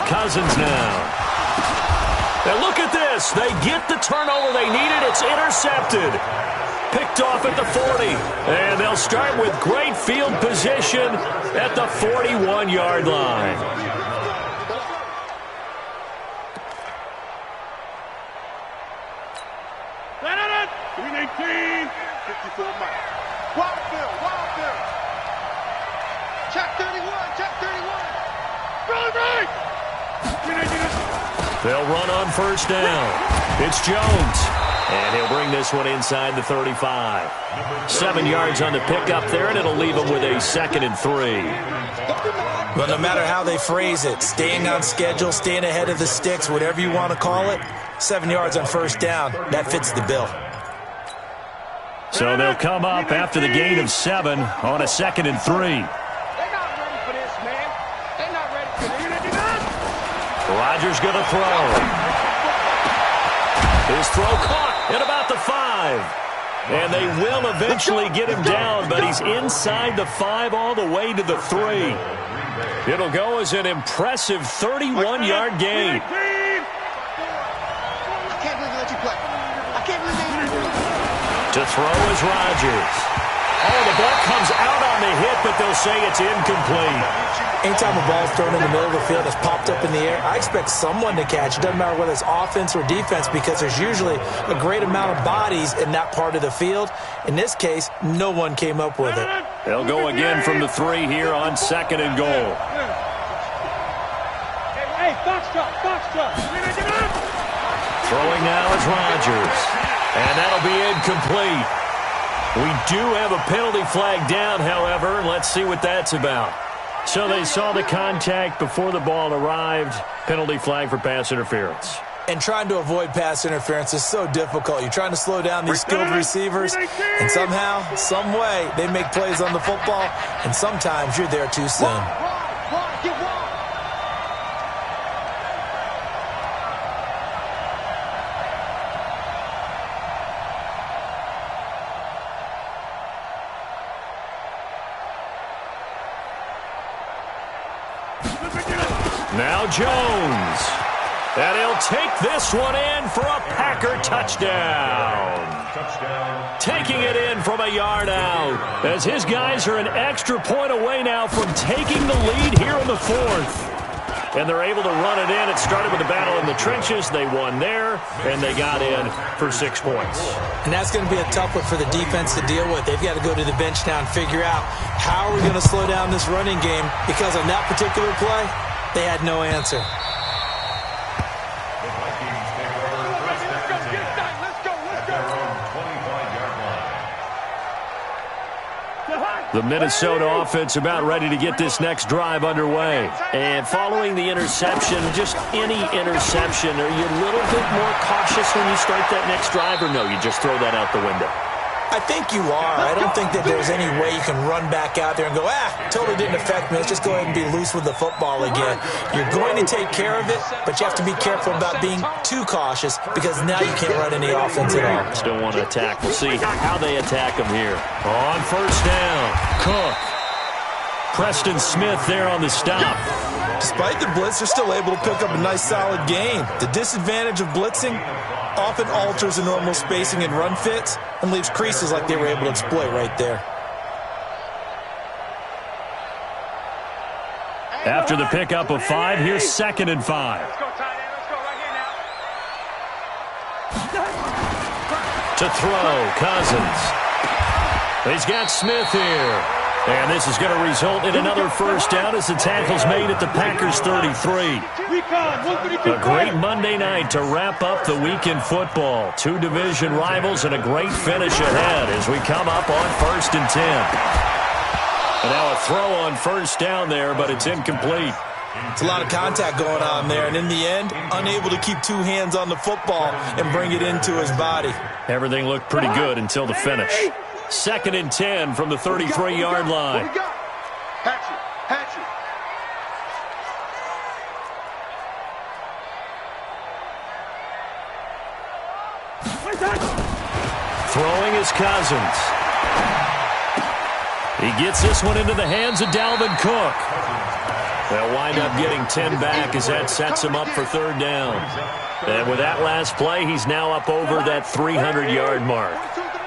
Speaker 6: Cousins
Speaker 3: now. And look at this. They get the turnover they needed. It's intercepted. Picked off at the 40. And they'll start with great field position at the 41-yard line.
Speaker 6: Stand on it. 318. 54 miles. Wildfield, Wildfield. Check 31, check 31. Right.
Speaker 3: They'll run on first down. It's Jones. And he'll bring this one inside the 35. 7 yards on the pickup there, and it'll leave him with a 2nd and 3.
Speaker 4: Well, no matter how they phrase it, staying on schedule, staying ahead of the sticks, whatever you want to call it, 7 yards on first down, that fits the bill.
Speaker 3: So they'll come up after the gain of 7 on a 2nd and 3.
Speaker 6: They're not ready for this, man. They're not ready for this.
Speaker 3: Rodgers going to throw. His throw caught at about the 5. And they will eventually get him down, but he's inside the 5 all the way to the 3. It'll go as an impressive 31-yard gain.
Speaker 6: I can't believe they let you play. I can't believe they let you play.
Speaker 3: To throw is Rodgers. Oh, the ball comes out on the hit, but they'll say it's incomplete.
Speaker 4: Anytime a ball's thrown in the middle of the field that's popped up in the air, I expect someone to catch. It doesn't matter whether it's offense or defense because there's usually a great amount of bodies in that part of the field. In this case, no one came up with it.
Speaker 3: They'll go again from the 3 here on 2nd and goal.
Speaker 6: Hey, box drop.
Speaker 3: Throwing now is Rodgers. And that'll be incomplete. We do have a penalty flag down, however. Let's see what that's about. So they saw the contact before the ball arrived. Penalty flag for pass interference.
Speaker 4: And trying to avoid pass interference is so difficult. You're trying to slow down these skilled receivers, and somehow, some way, they make plays on the football, and sometimes you're there too soon.
Speaker 3: Now Jones. And he'll take this one in for a Packer touchdown. Taking it in from a yard out. As his guys are an extra point away now from taking the lead here in the 4th. And they're able to run it in. It started with a battle in the trenches. They won there, and they got in for 6 points.
Speaker 4: And that's going to be a tough one for the defense to deal with. They've got to go to the bench now and figure out how are we going to slow down this running game, because on that particular play, they had no answer.
Speaker 3: The Minnesota offense about ready to get this next drive underway. And following the interception, just any interception, are you a little bit more cautious when you start that next drive, or no, you just throw that out the window?
Speaker 4: I think you are. I don't think that there's any way you can run back out there and go, totally didn't affect me. Let's just go ahead and be loose with the football again. You're going to take care of it, but you have to be careful about being too cautious because now you can't run any offense at all.
Speaker 3: Still want to attack. We'll see how they attack them here. On 1st down, Cook. Preston Smith there on the stop.
Speaker 4: Despite the blitz, they're still able to pick up a nice solid gain. The disadvantage of blitzing often alters the normal spacing and run fits and leaves creases like they were able to exploit right there.
Speaker 3: After the pickup of 5, here's 2nd and 5.
Speaker 6: Let's go, tight end. Let's go right here now.
Speaker 3: To throw, Cousins. He's got Smith here. And this is going to result in another 1st down as the tackle's made at the Packers' 33. A great Monday night to wrap up the week in football. 2 division rivals and a great finish ahead as we come up on 1st and 10. And now a throw on 1st down there, but it's incomplete.
Speaker 4: It's a lot of contact going on there, and in the end, unable to keep 2 hands on the football and bring it into his body.
Speaker 3: Everything looked pretty good until the finish. 2nd and 10 from the 33-yard line.
Speaker 6: Hatchet.
Speaker 3: Throwing is Cousins. He gets this one into the hands of Dalvin Cook. They'll wind up getting 10 back as that sets him up for 3rd down. And with that last play, he's now up over that 300-yard mark.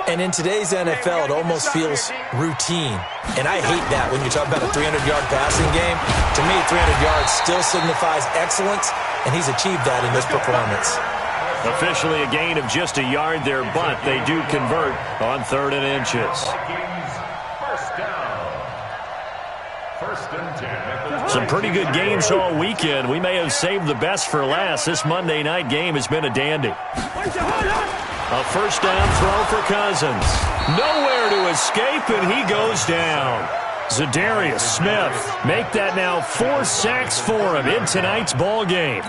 Speaker 4: And in today's NFL, it almost feels routine. And I hate that when you talk about a 300-yard passing game. To me, 300 yards still signifies excellence, and he's achieved that in this performance.
Speaker 3: Officially a gain of just a yard there, but they do convert on 3rd and inches. Some pretty good games all weekend. We may have saved the best for last. This Monday night game has been a dandy. A 1st down throw for Cousins. Nowhere to escape, and he goes down. Zadarius Smith make that now 4 sacks for him in tonight's ball game.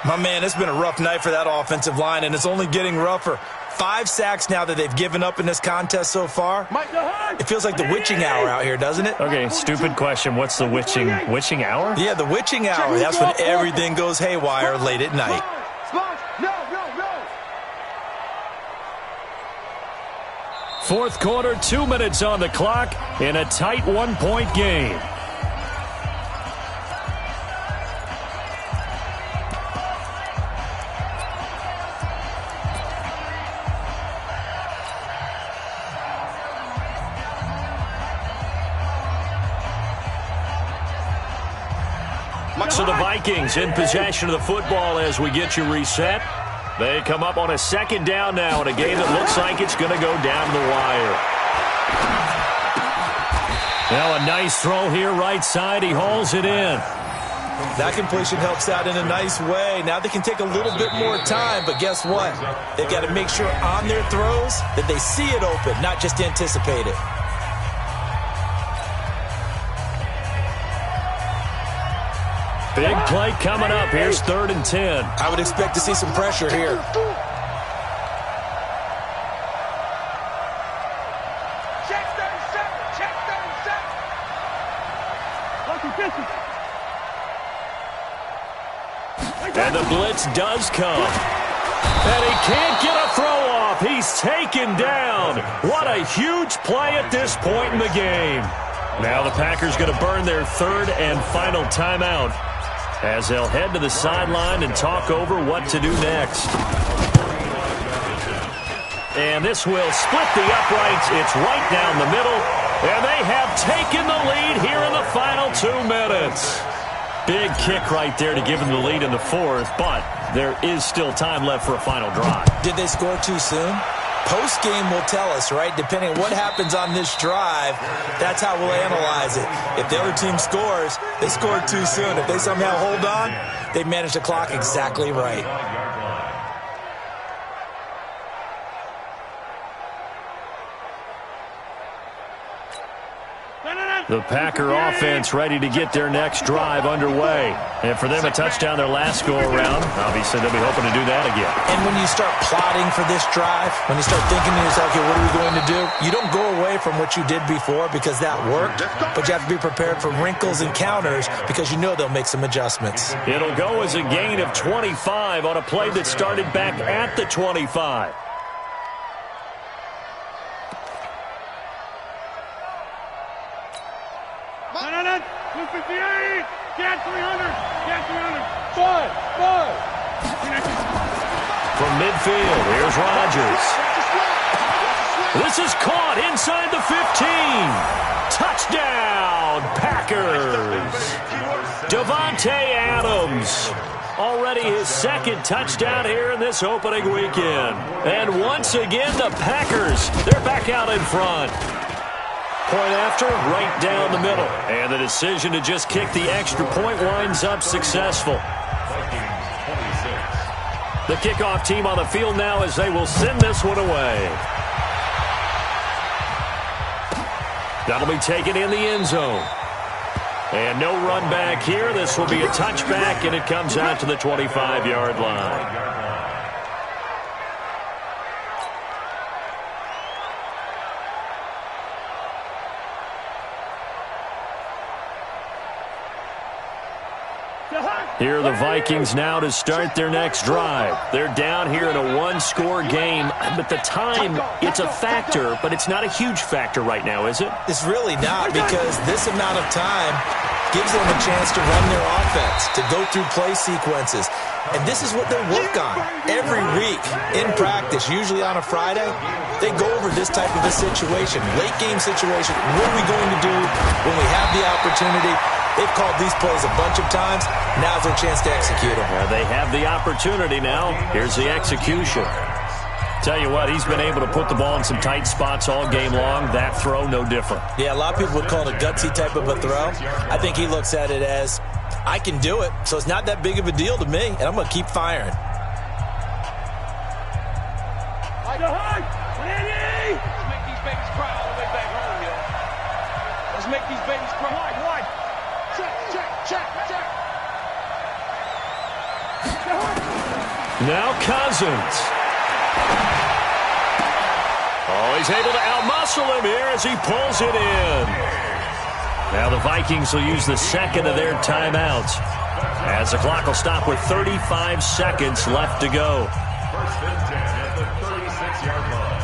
Speaker 4: My man, it's been a rough night for that offensive line, and it's only getting rougher. 5 sacks now that they've given up in this contest so far. It feels like the witching hour out here, doesn't it?
Speaker 3: Okay, stupid question. What's the witching hour?
Speaker 4: Yeah, the witching hour. That's when everything goes haywire late at night.
Speaker 3: fourth quarter, 2 minutes on the clock in a tight one-point game. So the Vikings in possession of the football as we get you reset. They come up on a second down now in a game that looks like it's going to go down the wire. Now a nice throw here right side. He hauls it in.
Speaker 4: That completion helps out in a nice way. Now they can take a little bit more time, but guess what? They've got to make sure on their throws that they see it open, not just anticipate it.
Speaker 3: Big play coming up. Here's 3rd and 10.
Speaker 4: I would expect to see some pressure here.
Speaker 6: Check 37. Check 37.
Speaker 3: And the blitz does come. And he can't get a throw off. He's taken down. What a huge play at this point in the game. Now the Packers going to burn their 3rd and final timeout, as they'll head to the sideline and talk over what to do next. And this will split the uprights. It's right down the middle. And they have taken the lead here in the final 2 minutes. Big kick right there to give them the lead in the 4th, but there is still time left for a final drive.
Speaker 4: Did they score too soon? Post-game will tell us, right? Depending on what happens on this drive, that's how we'll analyze it. If the other team scores, they scored too soon. If they somehow hold on, they managed the clock exactly right.
Speaker 3: The Packer offense ready to get their next drive underway. And for them, a touchdown their last go-around. Obviously, they'll be hoping to do that again.
Speaker 4: And when you start plotting for this drive, when you start thinking to yourself, okay, what are we going to do? You don't go away from what you did before because that worked, but you have to be prepared for wrinkles and counters because you know they'll make some adjustments.
Speaker 3: It'll go as a gain of 25 on a play that started back at the 25. From midfield, here's Rodgers. This is caught inside the 15. Touchdown, Packers. Davante Adams. Already his 2nd touchdown here in this opening weekend. And once again, the Packers, they're back out in front. Point after, right down the middle. And the decision to just kick the extra point winds up successful. The kickoff team on the field now as they will send this one away. That'll be taken in the end zone. And no run back here. This will be a touchback, and it comes out to the 25-yard line. Here are the Vikings now to start their next drive. They're down here in a one-score game, but the time, it's a factor, but it's not a huge factor right now, is it?
Speaker 4: It's really not, because this amount of time gives them a chance to run their offense, to go through play sequences. And this is what they work on every week in practice, usually on a Friday. They go over this type of a situation, late game situation. What are we going to do when we have the opportunity? They've called these plays a bunch of times. Now's their chance to execute them.
Speaker 3: Well, they have the opportunity now. Here's the execution. Tell you what, he's been able to put the ball in some tight spots all game long. That throw, no different.
Speaker 4: Yeah, a lot of people would call it a gutsy type of a throw. I think he looks at it as, I can do it, so it's not that big of a deal to me, and I'm going to keep firing.
Speaker 6: Let's make these babies cry all the way back home here. Let's make these babies cry. Wide. Check.
Speaker 3: Now Cousins. Oh, he's able to outmuscle him here as he pulls it in. Now the Vikings will use the second of their timeouts, as the clock will stop with 35 seconds left to go.
Speaker 5: First and 10 at the 36-yard line.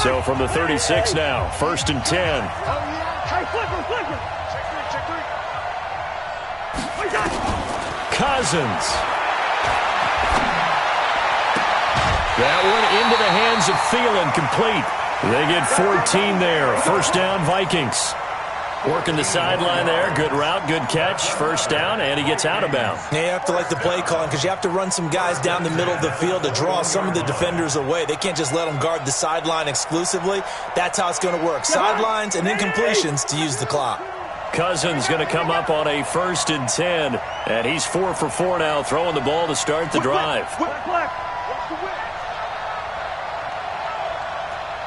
Speaker 3: So from the 36 now, 1st and 10.
Speaker 6: Hey, flipper. Check three.
Speaker 3: Cousins. That one into the hands of Thielen, complete. They get 14 there. 1st down, Vikings. Working the sideline there. Good route, good catch. 1st down, and he gets out of bounds.
Speaker 4: Yeah, you have to like the play calling because you have to run some guys down the middle of the field to draw some of the defenders away. They can't just let them guard the sideline exclusively. That's how it's going to work. Sidelines and incompletions to use the clock.
Speaker 3: Cousins going to come up on a 1st and 10, and he's 4 for 4 now, throwing the ball to start the drive.
Speaker 6: Watch the whip.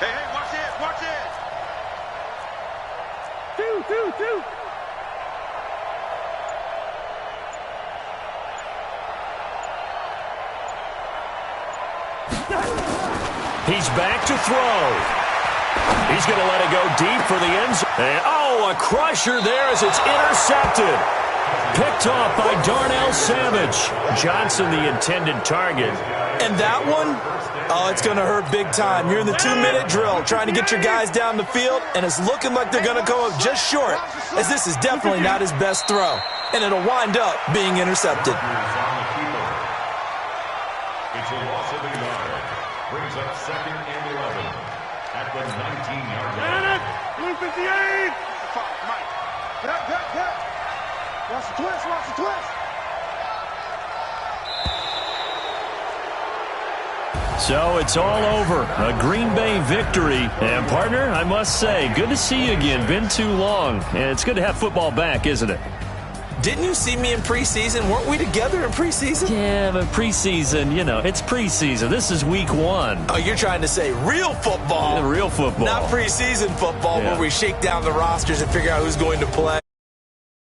Speaker 6: Hey, watch this. 2.
Speaker 3: He's back to throw. He's going to let it go deep for the end zone. And, a crusher there as it's intercepted. Picked off by Darnell Savage. Johnson, the intended target.
Speaker 4: And that one, it's going to hurt big time. You're in the 2-minute drill trying to get your guys down the field, and it's looking like they're going to go up just short, as this is definitely not his best throw. And it'll wind up being intercepted.
Speaker 5: It's a loss of a yard. Brings up 2nd and 11 at the 19-yard line.
Speaker 6: Blue 58. Mike. Cut. Watch the twist.
Speaker 3: So it's all over. A Green Bay victory. And, partner, I must say, good to see you again. Been too long. And it's good to have football back, isn't it?
Speaker 4: Didn't you see me in preseason? Weren't we together in preseason?
Speaker 3: Yeah, but preseason, it's preseason. This is week 1.
Speaker 4: Oh, you're trying to say real football.
Speaker 3: Yeah, real football.
Speaker 4: Not preseason football where we shake down the rosters and figure out who's going to play.